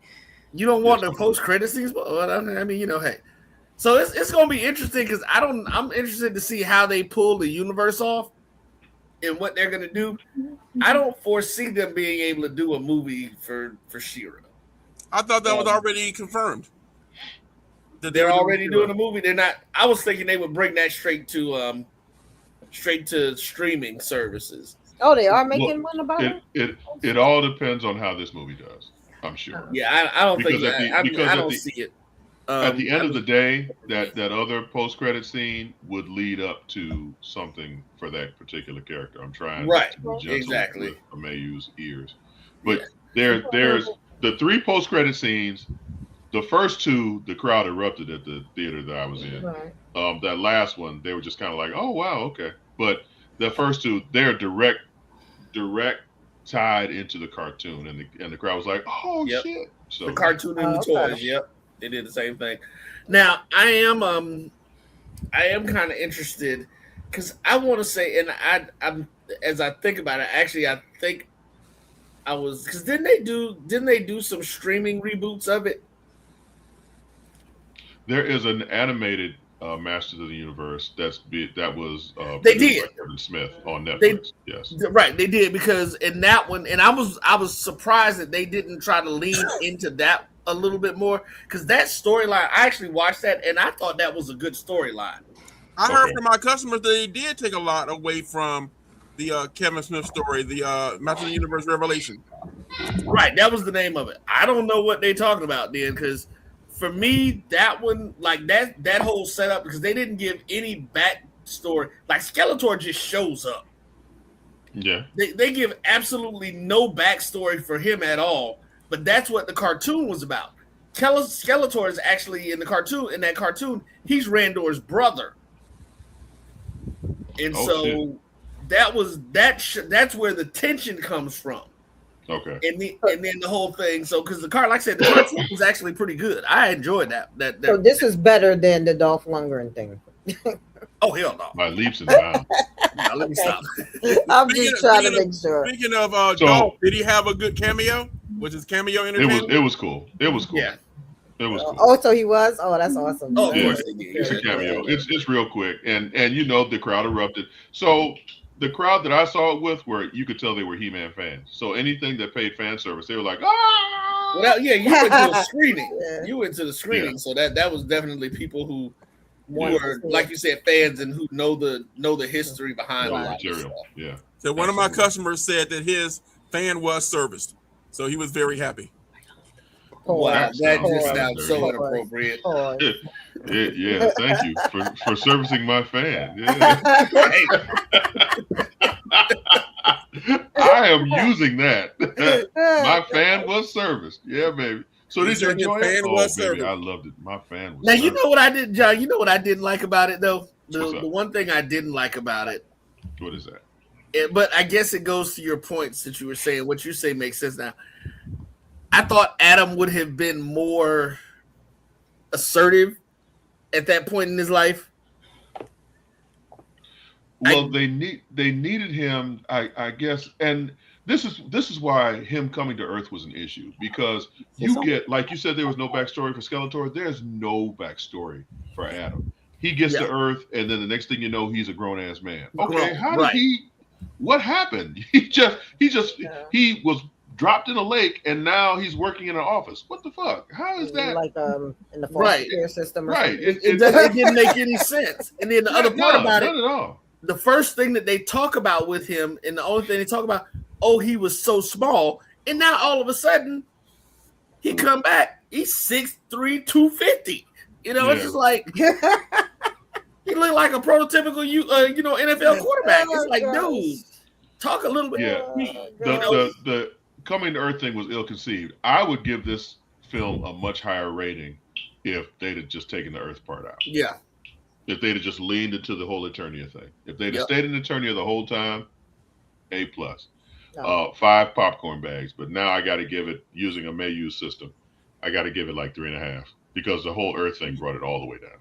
Speaker 4: You don't want the post-credit scenes spoiled? I mean, hey. So it's going to be interesting because I'm interested to see how they pull the universe off and what they're going to do. I don't foresee them being able to do a movie for She-Ra.
Speaker 5: I thought that was already confirmed.
Speaker 4: That they're already doing a movie. They're not. I was thinking they would bring that straight to streaming services.
Speaker 2: Oh, they are making one about it?
Speaker 1: It all depends on how this movie does, I'm sure.
Speaker 4: Yeah, I don't think I don't see it.
Speaker 1: At the end of the day, that other post-credit scene would lead up to something for that particular character. I'm trying to be gentle with Amayu's ears. But there's the 3 post-credit scenes. The first 2, the crowd erupted at the theater that I was in. Right. That last one, they were just kind of like, oh, wow, okay. But the first 2, they're direct tied into the cartoon. And the crowd was like, oh, shit. So,
Speaker 4: the cartoon and the toys, they did the same thing. Now, I am kind of interested because I want to say, and I'm as I think about it, actually, I think I was because didn't they do some streaming reboots of it?
Speaker 1: There is an animated Masters of the Universe that was
Speaker 4: they did by
Speaker 1: Kevin Smith on Netflix. Yes,
Speaker 4: right, they did because in that one, and I was surprised that they didn't try to lean into that a little bit more, because that storyline, I actually watched that and I thought that was a good storyline.
Speaker 5: I heard from my customers that they did take a lot away from the Kevin Smith story, the Master of the Universe Revelation.
Speaker 4: Right, that was the name of it. I don't know what they talking about then, because for me, that one, like that whole setup, because they didn't give any backstory. Like Skeletor just shows up.
Speaker 1: Yeah.
Speaker 4: They give absolutely no backstory for him at all. But that's what the cartoon was about. Skeletor is actually in the cartoon. In that cartoon, he's Randor's brother, and that's where the tension comes from.
Speaker 1: Okay.
Speaker 4: And then the whole thing. So because like I said, the cartoon was actually pretty good. I enjoyed that.
Speaker 2: So this is better than the Dolph Lundgren thing.
Speaker 4: Oh hell no!
Speaker 1: By leaps and bounds.
Speaker 4: Now, let me stop.
Speaker 2: I'm just trying to make sure.
Speaker 5: Speaking of Dolph, did he have a good cameo? Was his cameo entertaining?
Speaker 1: It was cool. It was cool.
Speaker 4: Yeah.
Speaker 1: It was cool.
Speaker 2: Oh, so he was? Oh, that's awesome.
Speaker 4: Oh, of
Speaker 1: Yeah,
Speaker 4: course.
Speaker 1: it's a cameo. It's real quick, and the crowd erupted. So the crowd that I saw it with, where you could tell they were He-Man fans. So anything that paid fan service, they were like, ah.
Speaker 4: Well, yeah, you went to a screening.
Speaker 2: Yeah.
Speaker 4: You went to the screening, so that was definitely people who
Speaker 2: Yeah.
Speaker 4: were, like you said, fans and who know the history behind a lot of
Speaker 1: material.
Speaker 4: stuff.
Speaker 1: Yeah.
Speaker 5: So one of my customers said that his fan was serviced, so he was very happy.
Speaker 4: Wow, that
Speaker 1: Poor.
Speaker 4: just sounds so inappropriate.
Speaker 1: Yeah, thank you for servicing my fan. Yeah. I am using that. My fan was serviced. Yeah, baby. So did you enjoy it? Oh, baby, I loved it. My fan was
Speaker 4: Now
Speaker 1: serviced.
Speaker 4: you know what I did, John. You know what I didn't like about it, though. The one thing I didn't like about it.
Speaker 1: What is that?
Speaker 4: But I guess it goes to your points that you were saying. What you say makes sense now. I thought Adam would have been more assertive at that point in his life.
Speaker 1: Well, they needed him, I guess, and this is why him coming to Earth was an issue, because you get, like you said, there was no backstory for Skeletor. There's no backstory for Adam. He gets to Earth, and then the next thing you know, he's a grown ass man. Okay, how did he? What happened? He was dropped in a lake, and now he's working in an office. What the fuck? How is that?
Speaker 2: Like in the foster care system, or
Speaker 4: right? It didn't make any sense. And then the other part about it,
Speaker 1: not at all.
Speaker 4: The first thing that they talk about with him, and the only thing they talk about, oh, he was so small, and now all of a sudden, he come back. He's 6'3", 250. You know, it's just like he looked like a prototypical NFL quarterback. It's like, dude, talk a little bit.
Speaker 1: Yeah, the coming to Earth thing was ill-conceived. I would give this film a much higher rating if they'd have just taken the Earth part out.
Speaker 4: Yeah.
Speaker 1: If they'd have just leaned into the whole Eternia thing. If they'd have stayed in Eternia the whole time, A+. 5 popcorn bags. But now I got to give it, using a Mayu system, I got to give it like 3.5, because the whole Earth thing brought it all the way down.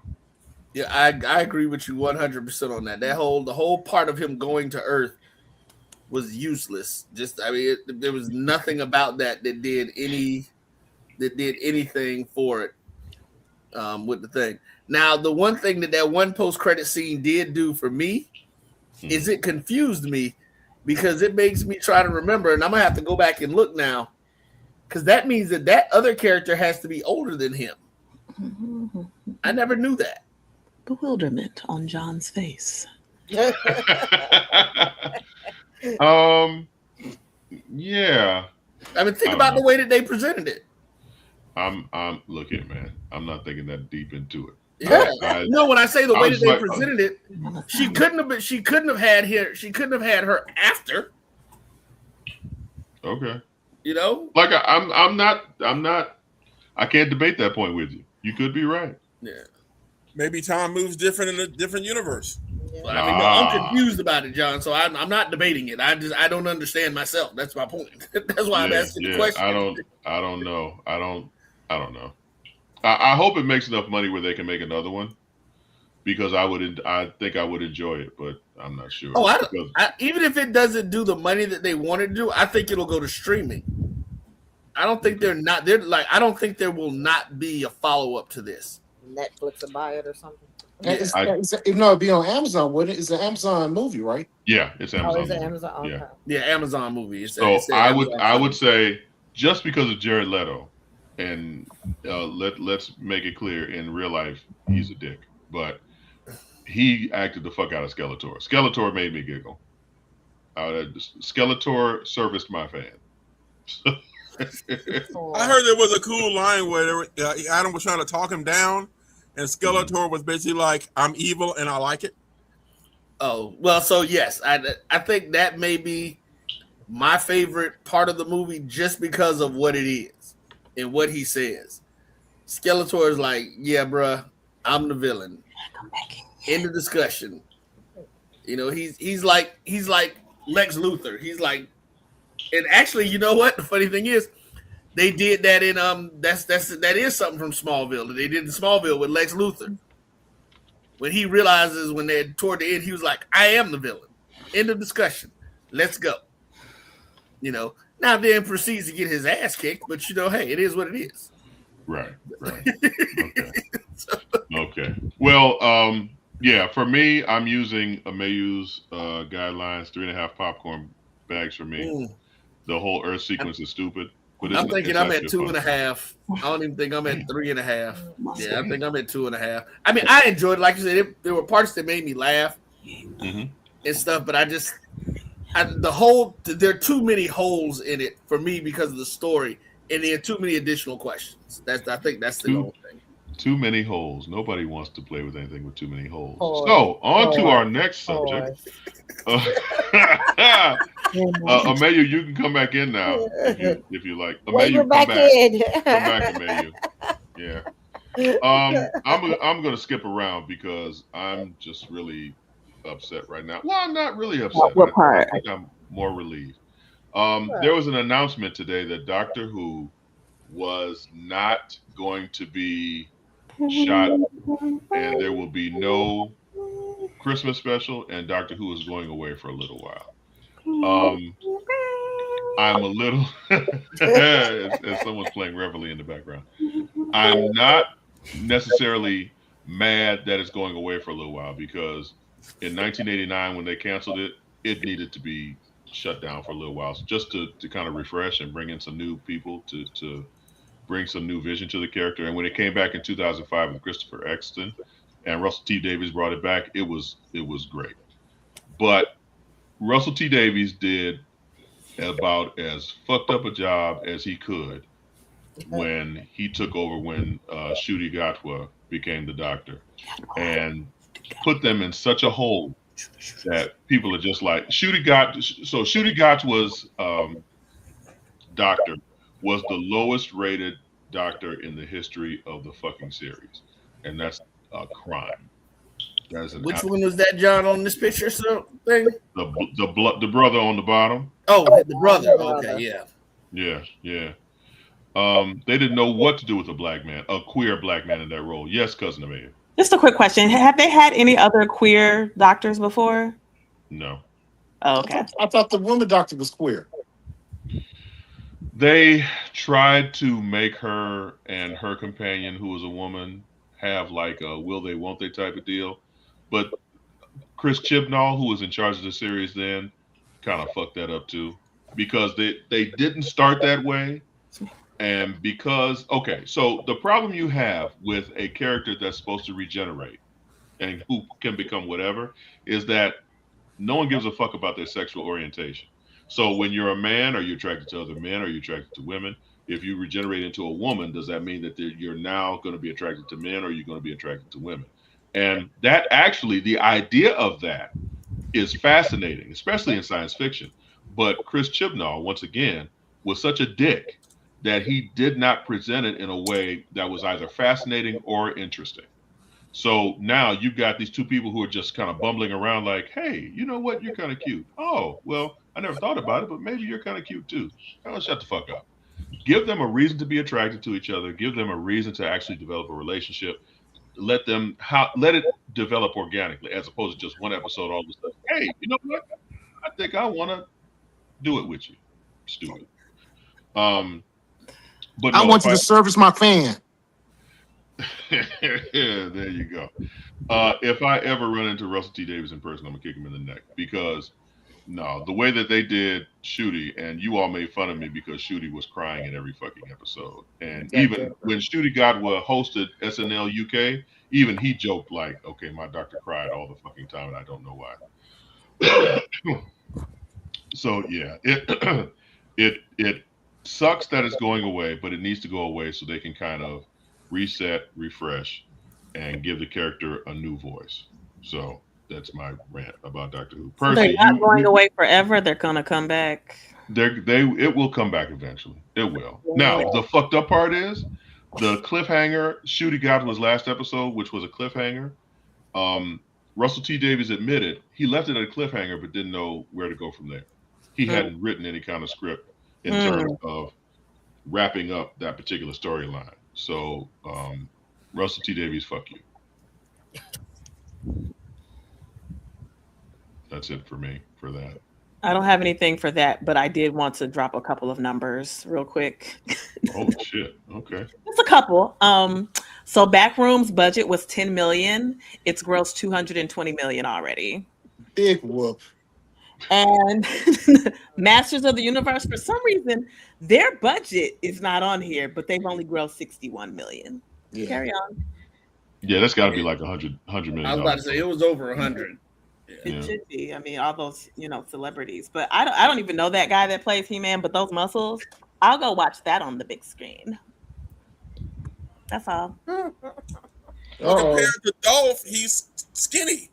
Speaker 4: Yeah, I agree with you 100% on that. The whole part of him going to Earth was useless. There was nothing about that did anything for it with the thing. Now, the one thing that one post-credit scene did do for me is it confused me, because it makes me try to remember, and I'm gonna have to go back and look now, because that means that other character has to be older than him. I never knew that.
Speaker 3: Bewilderment on John's face.
Speaker 1: Yeah.
Speaker 4: I mean, think about the way that they presented it.
Speaker 1: I'm look here, man. I'm not thinking that deep into it.
Speaker 4: Yeah. No, when I say the way that they presented it, she couldn't have had her after.
Speaker 1: Okay.
Speaker 4: You know?
Speaker 1: Like I'm not I can't debate that point with you. You could be right.
Speaker 4: Yeah.
Speaker 5: Maybe time moves different in a different universe.
Speaker 4: Yeah. I mean, no, I'm confused about it, John. So I'm not debating it. I don't understand myself. That's my point. That's why I'm asking the question.
Speaker 1: I don't know. I don't know. I hope it makes enough money where they can make another one, because I think I would enjoy it, but I'm not sure.
Speaker 4: Oh, even if it doesn't do the money that they wanted to do, I think it'll go to streaming. I don't think I don't think there will not be a follow-up to this.
Speaker 2: Netflix will buy it or something.
Speaker 6: It'd be on Amazon, wouldn't it? It's an Amazon movie, right?
Speaker 1: Yeah, it's Amazon.
Speaker 2: Oh, is it Amazon?
Speaker 1: Yeah,
Speaker 4: Amazon movie.
Speaker 1: I would say, just because of Jared Leto and let's make it clear, in real life, he's a dick. But he acted the fuck out of Skeletor. Skeletor made me giggle. Skeletor serviced my fan.
Speaker 5: I heard there was a cool line where Adam was trying to talk him down, and Skeletor was basically like, "I'm evil and I like it."
Speaker 4: Oh, well, so yes, I think that may be my favorite part of the movie just because of what it is and what he says. Skeletor is like, yeah, bruh, I'm the villain. End of discussion. You know, he's like Lex Luthor. He's like, and actually, you know what? The funny thing is, they did that in that is something from Smallville. They did in Smallville with Lex Luthor. When he realizes when they're toward the end, he was like, I am the villain. End of discussion. Let's go. You know, now then proceeds to get his ass kicked, but you know, hey, it is what it is.
Speaker 1: Right. Okay. Okay. Well, yeah, for me, I'm using Ameyu's guidelines, 3.5 popcorn bags for me. The whole Earth sequence is stupid. But
Speaker 4: I'm thinking I'm at 2.5. I don't even think I'm at 3.5. Yeah, I think I'm at 2.5. I mean, I enjoyed it. Like you said, there were parts that made me laugh and stuff, but there are too many holes in it for me because of the story, and there are too many additional questions. I think that's the whole thing.
Speaker 1: Too many holes. Nobody wants to play with anything with too many holes. So on to our next subject. Ameyu, you can come back in now if you like. Ameyu, come back in. Come back, Ameyu. Yeah. I'm gonna skip around because I'm just really upset right now. Well, I'm not really upset.
Speaker 3: What part?
Speaker 1: I think I'm more relieved. There was an announcement today that Doctor Who was not going to be shot, and there will be no Christmas special, and Doctor Who is going away for a little while. I'm a little as someone's playing Reveille in the background. I'm not necessarily mad that it's going away for a little while, because in 1989 when they canceled it, it needed to be shut down for a little while, so just to kind of refresh and bring in some new people to bring some new vision to the character. And when it came back in 2005 with Christopher Eccleston and Russell T Davies brought it back, it was great. But Russell T Davies did about as fucked up a job as he could when he took over when Ncuti Gatwa became the Doctor, and put them in such a hole that people are just like, Ncuti Gatwa's Doctor was the lowest rated Doctor in the history of the fucking series, and that's a crime.
Speaker 4: Which one was that, John, on this picture thing?
Speaker 1: The brother on the bottom.
Speaker 4: Oh, the brother. Okay,
Speaker 1: yeah. They didn't know what to do with a queer black man in that role. Yes, cousin Amelia.
Speaker 3: Just a quick question: have they had any other queer doctors before?
Speaker 1: No.
Speaker 3: Oh, okay.
Speaker 6: I thought the woman doctor was queer.
Speaker 1: They tried to make her and her companion, who was a woman, have like a will they, won't they type of deal. But Chris Chibnall, who was in charge of the series then, kind of fucked that up too. Because they didn't start that way. And because, so the problem you have with a character that's supposed to regenerate and who can become whatever is that no one gives a fuck about their sexual orientation. So when you're a man, are you attracted to other men? Are you attracted to women? If you regenerate into a woman, does that mean that you're now going to be attracted to men, or are you going to be attracted to women? And that actually, the idea of that is fascinating, especially in science fiction. But Chris Chibnall, once again, was such a dick that he did not present it in a way that was either fascinating or interesting. So now you've got these two people who are just kind of bumbling around like, hey, you know what? You're kind of cute. Oh, well, I never thought about it, but maybe you're kind of cute too. Oh, shut the fuck up. Give them a reason to be attracted to each other. Give them a reason to actually develop a relationship. Let it develop organically, as opposed to just one episode all of a sudden. Hey, you know what? I think I want to do it with you. Stupid. But
Speaker 6: I want you to service my fan.
Speaker 1: There you go. If I ever run into Russell T Davies in person, I'm gonna kick him in the neck, because No, the way that they did Shooty, and you all made fun of me because Shooty was crying in every fucking episode. And even when Shooty Godwa hosted SNL UK, even he joked like, "Okay, my doctor cried all the fucking time, and I don't know why." So yeah, it sucks that it's going away, but it needs to go away so they can kind of reset, refresh, and give the character a new voice. So that's my rant about Doctor Who.
Speaker 3: Percy, they're not going away forever. They're gonna come back.
Speaker 1: It will come back eventually. It will. Yeah. Now the fucked up part is the cliffhanger. Shooty Godwin's last episode, which was a cliffhanger. Russell T Davies admitted he left it at a cliffhanger, but didn't know where to go from there. He hadn't written any kind of script in terms of wrapping up that particular storyline. So, Russell T Davies, fuck you. That's it for me for that.
Speaker 3: I don't have anything for that, but I did want to drop a couple of numbers real quick.
Speaker 1: Oh shit! Okay,
Speaker 3: just a couple. So Backrooms budget was $10 million. It's grossed $220 million already.
Speaker 6: Big whoop.
Speaker 3: And Masters of the Universe, for some reason, their budget is not on here, but they've only grossed $61 million. Yeah. Carry on.
Speaker 1: Yeah, that's got to be like $100 million.
Speaker 4: I was about to say it was over 100.
Speaker 3: It should be. I mean, all those celebrities, but I don't even know that guy that plays He-Man. But those muscles, I'll go watch that on the big screen. That's all.
Speaker 5: Compared to Dolph, he's skinny.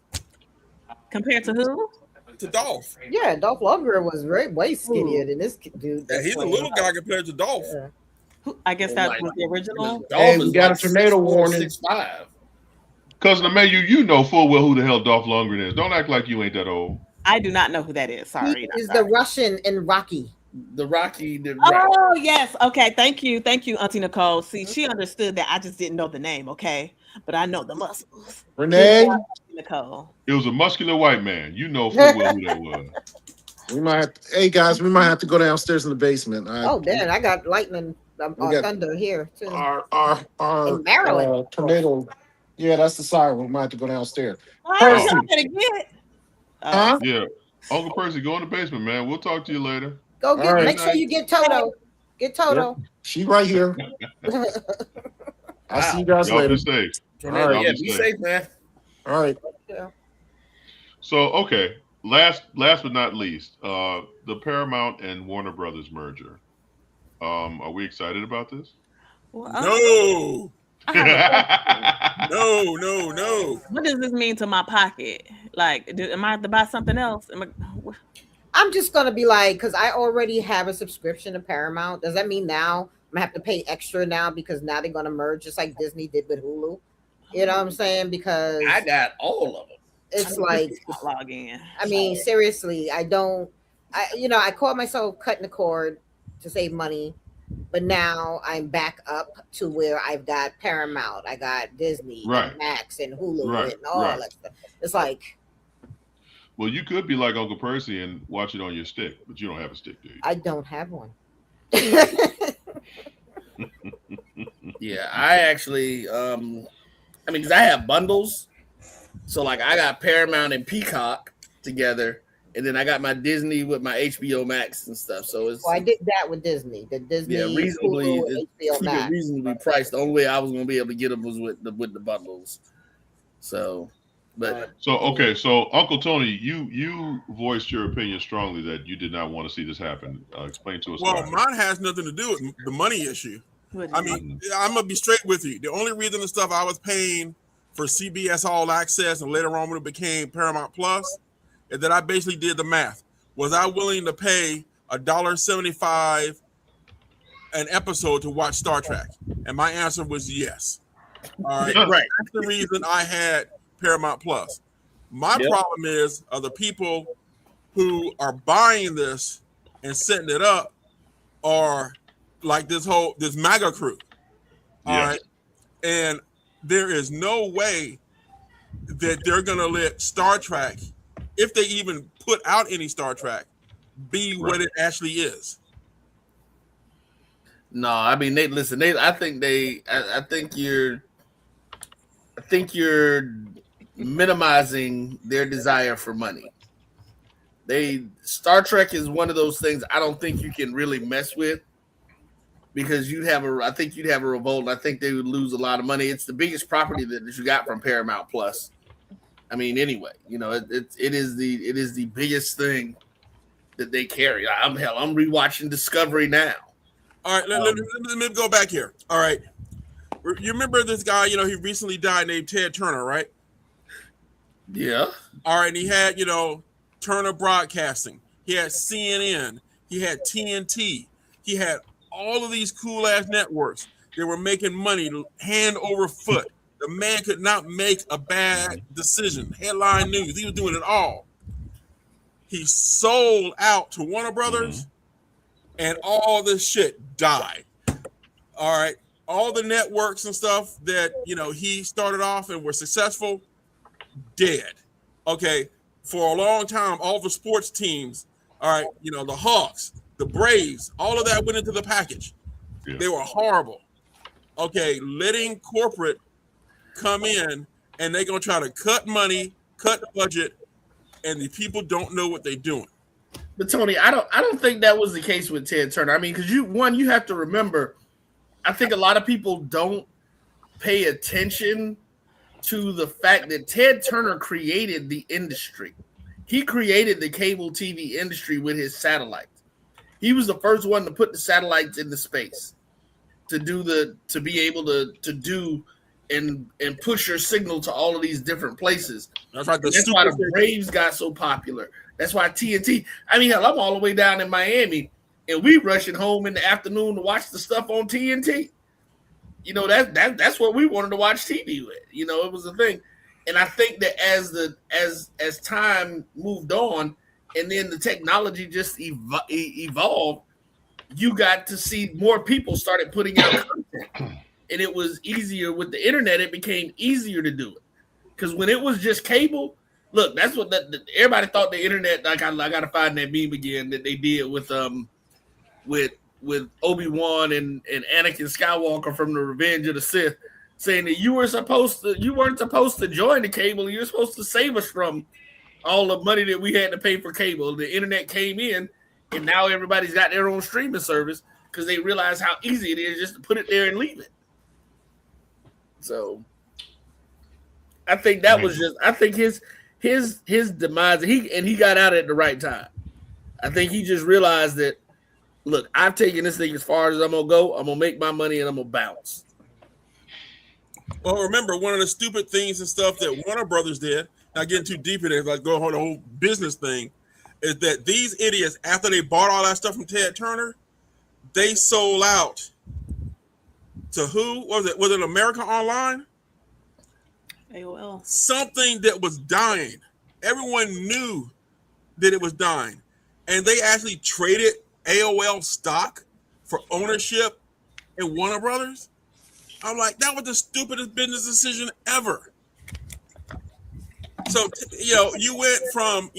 Speaker 3: Compared to who?
Speaker 5: To Dolph.
Speaker 2: Yeah, Dolph Lundgren was way skinnier than this dude.
Speaker 5: Yeah, he's a little guy compared to Dolph.
Speaker 3: Yeah. I guess that was the original.
Speaker 6: Hey, we got a tornado warning.
Speaker 4: 6'5".
Speaker 1: Cousin Ameyu, you know full well who the hell Dolph Lundgren is. Don't act like you ain't that old.
Speaker 3: I do not know who that is. Sorry.
Speaker 2: He is the Russian in Rocky.
Speaker 3: Oh, yes. Okay. Thank you, Auntie Nicole. See, she understood that. I just didn't know the name. Okay, but I know the muscles.
Speaker 6: Renee,
Speaker 3: Nicole.
Speaker 1: It was a muscular white man. You know full well who that was.
Speaker 6: We might have to, hey guys, we might have to go downstairs in the basement.
Speaker 2: Damn! I got lightning, thunder here too.
Speaker 6: Our
Speaker 2: in Maryland
Speaker 6: tornado. Yeah, that's the siren. We might have to go downstairs.
Speaker 1: Yeah, Uncle Percy, go in the basement, man. We'll talk to you later.
Speaker 2: Go get. Make sure you get Toto. Get Toto.
Speaker 6: Yep. She right here. I'll see you guys later.
Speaker 1: Be safe.
Speaker 4: All right, yeah, be safe, man.
Speaker 6: All right.
Speaker 2: Yeah.
Speaker 1: So okay, last but not least, the Paramount and Warner Brothers merger. Are we excited about this?
Speaker 5: No. No.
Speaker 3: What does this mean to my pocket? Like, am I to buy something else?
Speaker 2: I'm just gonna be like, because I already have a subscription to Paramount. Does that mean now I'm gonna have to pay extra now because now they're gonna merge just like Disney did with Hulu? You know what I'm saying? Because
Speaker 4: I got all of them.
Speaker 2: It's like
Speaker 3: log in.
Speaker 2: I mean, seriously, I caught myself cutting the cord to save money. But now I'm back up to where I've got Paramount, I got Disney, and Max, and Hulu, and all that stuff. It's like,
Speaker 1: well, you could be like Uncle Percy and watch it on your stick, but you don't have a stick, do you?
Speaker 2: I don't have one.
Speaker 4: Yeah, I actually, because I have bundles, so like I got Paramount and Peacock together. And then I got my Disney with my HBO Max and stuff. So it's.
Speaker 2: Well, I did that with Disney. The Disney,
Speaker 4: reasonably,
Speaker 2: HBO Max.
Speaker 4: Reasonably priced. The only way I was going to be able to get them was with the bundles. So, but
Speaker 1: okay. So Uncle Tony, you voiced your opinion strongly that you did not want to see this happen. Explain to us.
Speaker 5: Well, mine has nothing to do with the money issue. I mean, I'm gonna be straight with you. The only reason the stuff I was paying for CBS All Access and later on when it became Paramount Plus. And then I basically did the math. Was I willing to pay $1.75 an episode to watch Star Trek? And my answer was yes. All right. That's the reason I had Paramount Plus. My problem is the people who are buying this and setting it up are like this MAGA crew. All right. And there is no way that they're going to let Star Trek, if they even put out any Star Trek, be what it actually is.
Speaker 4: No, I mean, I think you're minimizing their desire for money. Star Trek is one of those things I don't think you can really mess with because I think you'd have a revolt. And I think they would lose a lot of money. It's the biggest property that you got from Paramount Plus. I mean, anyway, it is the biggest thing that they carry. I'm rewatching Discovery now.
Speaker 5: All right, let me go back here. All right, you remember this guy? He recently died named Ted Turner, right?
Speaker 4: Yeah.
Speaker 5: All right, and he had Turner Broadcasting. He had CNN. He had TNT. He had all of these cool ass networks. They were making money hand over foot. The man could not make a bad decision. Headline news. He was doing it all. He sold out to Warner Brothers, and all this shit died. All right. All the networks and stuff that, he started off and were successful, dead. Okay. For a long time, all the sports teams, all right, the Hawks, the Braves, all of that went into the package. Yeah. They were horrible. Okay. Letting corporate come in and they're going to try to cut money, cut budget, and the people don't know what they're doing.
Speaker 4: But Tony, I don't think that was the case with Ted Turner. I mean, because you have to remember, I think a lot of people don't pay attention to the fact that Ted Turner created the industry. He created the cable TV industry with his satellites. He was the first one to put the satellites into space to be able to do and push your signal to all of these different places.
Speaker 5: That's right.
Speaker 4: That's why the Braves got so popular. That's why TNT. I mean, hell, I'm all the way down in Miami, and we rushing home in the afternoon to watch the stuff on TNT. That's what we wanted to watch TV with. It was a thing, and I think that as time moved on, and then the technology just evolved, you got to see more people started putting out content. And it was easier with the internet. It became easier to do it because when it was just cable, look, that's what everybody thought the internet. Like I got to find that meme again that they did with Obi-Wan and Anakin Skywalker from the Revenge of the Sith, saying that you weren't supposed to join the cable. You were supposed to save us from all the money that we had to pay for cable. The internet came in, and now everybody's got their own streaming service because they realize how easy it is just to put it there and leave it. So I think that was his demise. He got out at the right time. I think he just realized that, look, I've taken this thing as far as I'm gonna go. I'm gonna make my money and I'm gonna bounce.
Speaker 5: Well, remember one of the stupid things and stuff that Warner Brothers did, not getting too deep in it, like go on the whole business thing, is that these idiots, after they bought all that stuff from Ted Turner, they sold out to who? Was it America Online?
Speaker 3: AOL.
Speaker 5: Something that was dying. Everyone knew that it was dying. And they actually traded AOL stock for ownership in Warner Brothers. I'm like, that was the stupidest business decision ever. So, you went from,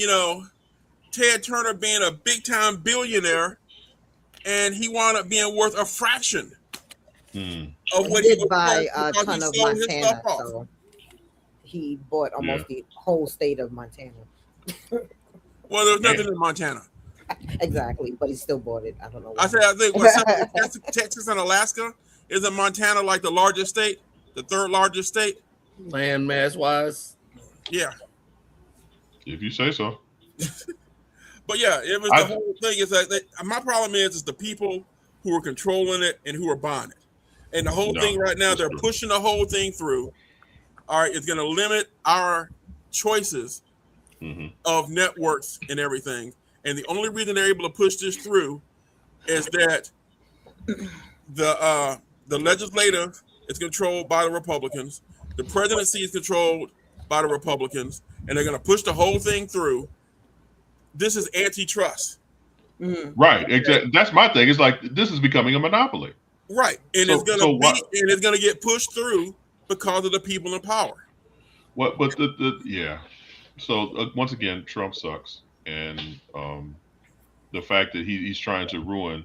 Speaker 5: Ted Turner being a big time billionaire and he wound up being worth a fraction of what he
Speaker 2: did buy a ton of Montana. So he bought almost the whole state of Montana.
Speaker 5: Well, there's nothing in Montana.
Speaker 2: Exactly, but he still bought it. I don't know.
Speaker 5: I think Texas and Alaska, isn't Montana like the largest state, the third largest state,
Speaker 4: land mass wise?
Speaker 5: Yeah,
Speaker 1: if you say so.
Speaker 5: But yeah, it was the whole thing. Is that my problem is the people who are controlling it and who are buying it, and the whole thing right now they're pushing the whole thing through. All right, it's going to limit our choices of networks and everything. And the only reason they're able to push this through is that the legislative is controlled by the Republicans, the presidency is controlled by the Republicans, and they're going to push the whole thing through. This is antitrust.
Speaker 1: Right. Exactly. That's my thing. It's like this is becoming a monopoly.
Speaker 5: Right. And it's going to get pushed through because of the people in power.
Speaker 1: What? But yeah. So once again, Trump sucks, and the fact that he's trying to ruin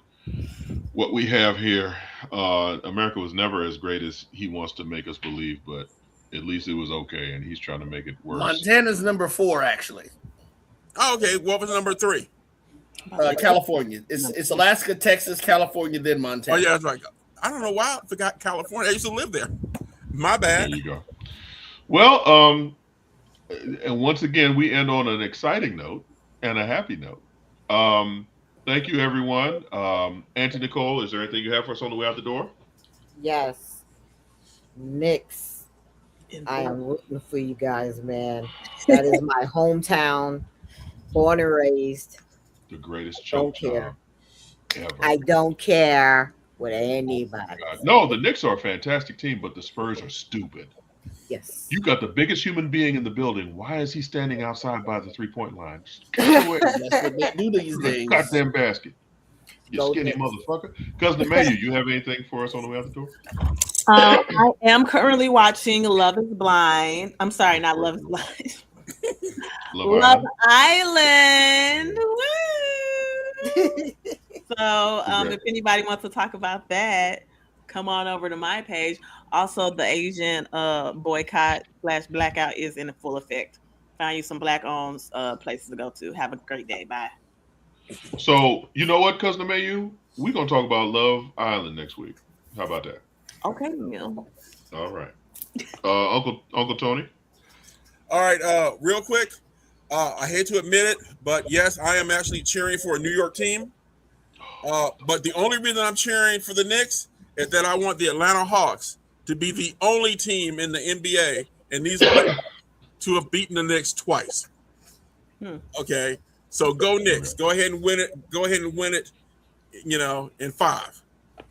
Speaker 1: what we have here. America was never as great as he wants to make us believe, but at least it was okay, and he's trying to make it worse.
Speaker 4: Montana's number 4, actually.
Speaker 5: Oh, okay. What was number 3?
Speaker 4: California. It's Alaska, Texas, California, then Montana.
Speaker 5: Oh yeah, that's right. I don't know why I forgot California. I used to live there. My bad.
Speaker 1: There you go. Well, and once again, we end on an exciting note and a happy note. Thank you, everyone. Auntie Nicole, is there anything you have for us on the way out the door?
Speaker 2: Yes. Knicks. I am rooting for you guys, man. That is my hometown, born and raised.
Speaker 1: The greatest
Speaker 2: Don't
Speaker 1: choke
Speaker 2: care.
Speaker 1: Ever.
Speaker 2: I don't care what anybody.
Speaker 1: No, the Knicks are a fantastic team, but the Spurs are stupid.
Speaker 2: Yes.
Speaker 1: You got the biggest human being in the building. Why is he standing outside by the 3-point line? That's what
Speaker 4: they do these days.
Speaker 1: Goddamn basket. You
Speaker 2: Go
Speaker 1: skinny
Speaker 2: Knicks.
Speaker 1: motherfucker. Cousin Mayu, you have anything for us on the way out the door?
Speaker 3: I am currently watching Love is Blind. I'm sorry, not Love is Blind. Love Island. Woo! So if anybody wants to talk about that, come on over to my page. Also, the Asian boycott/blackout is in full effect. Find you some black-owned places to go to. Have a great day. Bye.
Speaker 1: So, you know what, Cousin Mayu? We're going to talk about Love Island next week. How about that?
Speaker 3: Okay, Neil.
Speaker 1: All right. Uncle Tony?
Speaker 5: All right, real quick. I hate to admit it, but yes, I am actually cheering for a New York team. But the only reason I'm cheering for the Knicks is that I want the Atlanta Hawks to be the only team in the NBA and these playoffs to have beaten the Knicks twice. Okay, so go Knicks. Go ahead and win it. Go ahead and win it. In 5.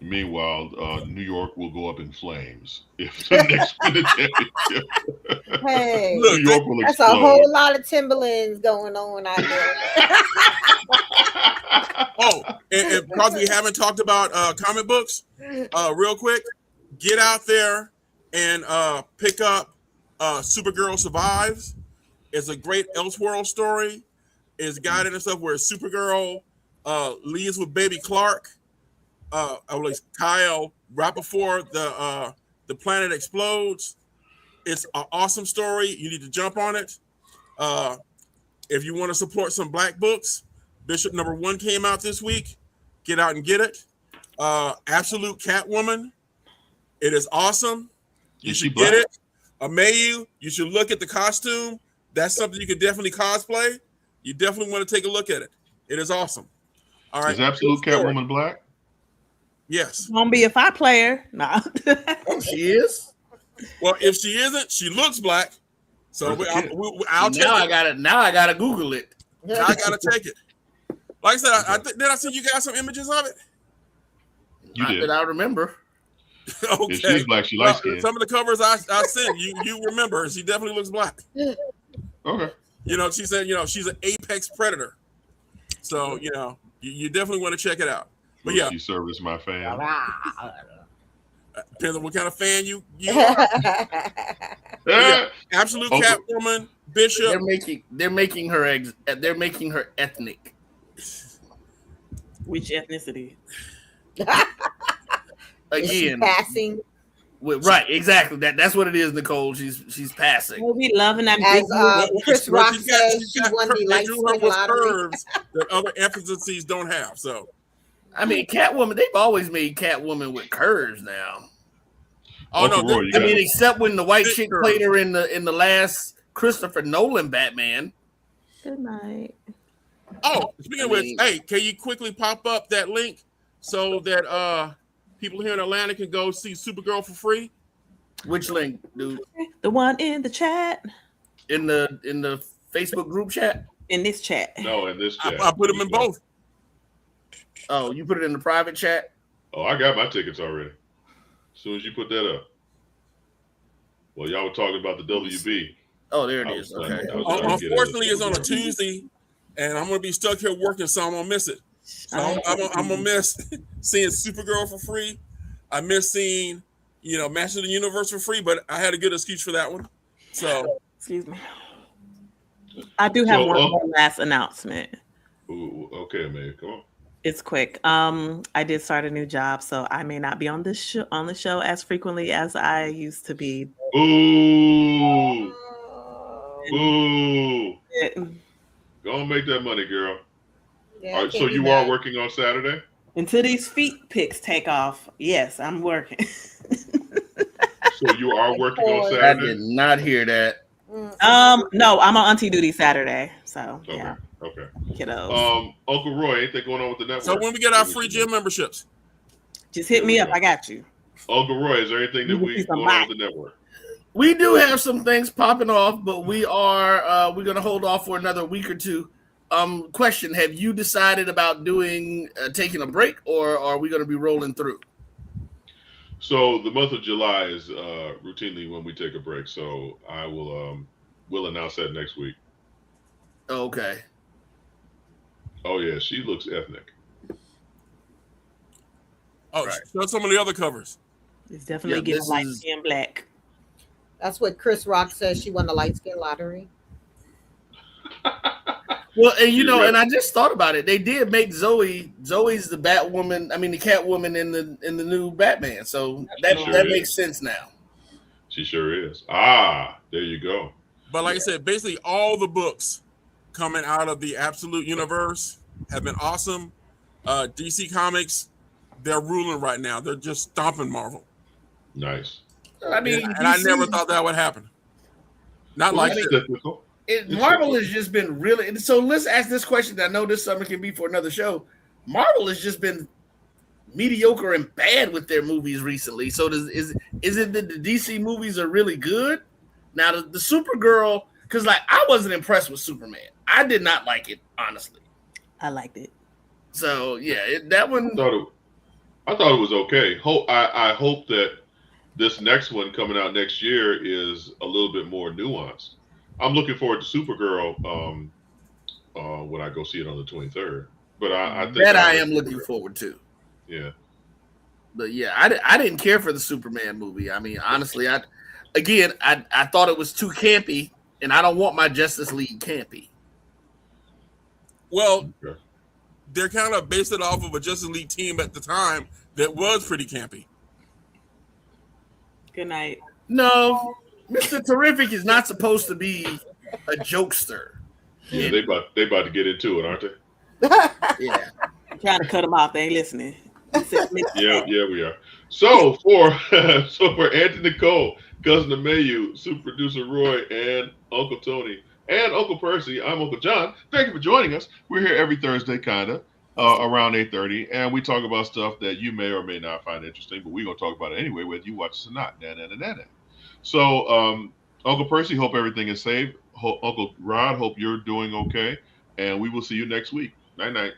Speaker 1: Meanwhile, New York will go up in flames if the Knicks win the championship.
Speaker 2: Hey,
Speaker 1: New York will
Speaker 2: that's
Speaker 1: explode.
Speaker 2: a whole lot of Timberlands going on out there.
Speaker 5: And because we haven't talked about comic books, real quick, get out there and pick up Supergirl Survives. It's a great Elseworld story. It's guided and stuff where Supergirl leaves with baby Clark, Kyle, right before the planet explodes. It's an awesome story. You need to jump on it. If you want to support some black books, Bishop #1 came out this week. Get out and get it. Absolute Catwoman. It is awesome. You should get it. Amayu, you should look at the costume. That's something you could definitely cosplay. You definitely want to take a look at it. It is awesome. All right.
Speaker 1: Is Absolute Catwoman black?
Speaker 5: Yes.
Speaker 3: Won't be if I play her. Nah.
Speaker 4: Oh, she is?
Speaker 5: Well, if she isn't, she looks black. So I'll take it.
Speaker 4: Now I gotta Google it.
Speaker 5: Now I gotta take it. Like I said, did I send you guys some images of it?
Speaker 1: You did.
Speaker 4: That I remember.
Speaker 5: Okay.
Speaker 1: If she's black, she light skinned.
Speaker 5: Some of the covers I sent you remember. She definitely looks black.
Speaker 1: Okay.
Speaker 5: She said, she's an apex predator. So, you definitely want to check it out. But yeah,
Speaker 1: she serviced my fan.
Speaker 5: Depends on what kind of fan you are. Yeah, Absolute Catwoman, Bishop.
Speaker 4: They're making her ethnic.
Speaker 3: Which ethnicity?
Speaker 4: Again,
Speaker 2: passing.
Speaker 4: Right, exactly. That's what it is, Nicole. She's passing.
Speaker 3: We'll be loving that.
Speaker 2: As Chris Rock said, she won the light
Speaker 5: with curves that other ethnicies don't have. So,
Speaker 4: I mean, Catwoman. They've always made Catwoman with curves now.
Speaker 5: Oh no!
Speaker 1: Roy,
Speaker 4: I mean, except when the white chick played her in the last Christopher Nolan Batman.
Speaker 3: Good night.
Speaker 5: Oh, speaking of which, hey, can you quickly pop up that link so that people here in Atlanta can go see Supergirl for free?
Speaker 4: Which link, dude?
Speaker 3: The one in the chat.
Speaker 4: In the Facebook group chat?
Speaker 3: In this chat.
Speaker 1: No, in this chat.
Speaker 5: I put them in both.
Speaker 4: Oh, you put it in the private chat?
Speaker 1: Oh, I got my tickets already. As soon as you put that up. Well, y'all were talking about the WB.
Speaker 4: Oh, there it is. Okay.
Speaker 5: Unfortunately, it's on a Tuesday, and I'm going to be stuck here working, so I'm going to miss it. So I'm going to miss seeing Supergirl for free. I miss seeing, Master of the Universe for free, but I had a good excuse for that one. So,
Speaker 3: excuse me. I do have one more last announcement.
Speaker 1: Ooh, okay, man, come on.
Speaker 3: It's quick. I did start a new job, so I may not be on the show as frequently as I used to be.
Speaker 1: Ooh. Ooh. Go and make that money, girl.
Speaker 2: Yeah,
Speaker 1: All right, so you are working on Saturday?
Speaker 3: Until these feet pics take off, yes, I'm working.
Speaker 1: So you are working on Saturday?
Speaker 4: I did not hear that.
Speaker 3: No, I'm on auntie duty Saturday. So
Speaker 1: okay,
Speaker 3: yeah.
Speaker 1: Okay.
Speaker 3: Kiddos.
Speaker 1: Uncle Roy, anything going on with the network?
Speaker 5: So when we get our free gym memberships,
Speaker 3: just hit me up. I got you.
Speaker 1: Uncle Roy, is there anything that we going on with the network?
Speaker 4: We do have some things popping off, but we're gonna hold off for another week or two. Question: have you decided about doing taking a break, or are we gonna be rolling through?
Speaker 1: So the month of July is routinely when we take a break. So I will we'll announce that next week.
Speaker 4: Okay.
Speaker 1: Oh yeah, she looks ethnic.
Speaker 5: oh, right. Show some of the other covers.
Speaker 3: It's definitely getting light skin black.
Speaker 2: That's what Chris Rock says. She won the light skin lottery.
Speaker 4: Well, and and I just thought about it. They did make Zoe's the Batwoman. I mean, the Catwoman in the new Batman. So that makes sense now.
Speaker 1: She sure is. Ah, there you go.
Speaker 5: But like I said, basically all the books coming out of the Absolute Universe have been awesome. DC Comics, they're ruling right now. They're just stomping Marvel.
Speaker 1: Nice.
Speaker 4: I mean,
Speaker 5: and I never thought that would happen. Not like this.
Speaker 4: Marvel has just been really. So let's ask this question. I know this summer can be for another show. Marvel has just been mediocre and bad with their movies recently. So is it that the DC movies are really good? Now the Supergirl, because I wasn't impressed with Superman. I did not like it, honestly.
Speaker 3: I liked it.
Speaker 4: So yeah, that one.
Speaker 1: I thought it was okay. I hope that this next one coming out next year is a little bit more nuanced. I'm looking forward to Supergirl when I go see it on the 23rd. But I think
Speaker 4: that I am looking forward to.
Speaker 1: Yeah.
Speaker 4: But yeah, I didn't care for the Superman movie. I mean, honestly, I thought it was too campy, and I don't want my Justice League campy.
Speaker 5: Well, they're kind of based it off of a Justice League team at the time that was pretty campy.
Speaker 3: Good night.
Speaker 4: No, Mr. Terrific is not supposed to be a jokester.
Speaker 1: Yeah, they about to get into it, aren't they?
Speaker 4: Yeah.
Speaker 3: I'm trying to cut them off. They ain't listening.
Speaker 1: Yeah, we are. So for Auntie Nicole, Cousin Amayu, Super Producer Roy, and Uncle Tony, and Uncle Percy, I'm Uncle John. Thank you for joining us. We're here every Thursday, around 8:30, and we talk about stuff that you may or may not find interesting, but we're gonna talk about it anyway, whether you watch us or not. So, Uncle Percy, hope everything is safe. Uncle Rod, hope you're doing okay, and we will see you next week. Night night.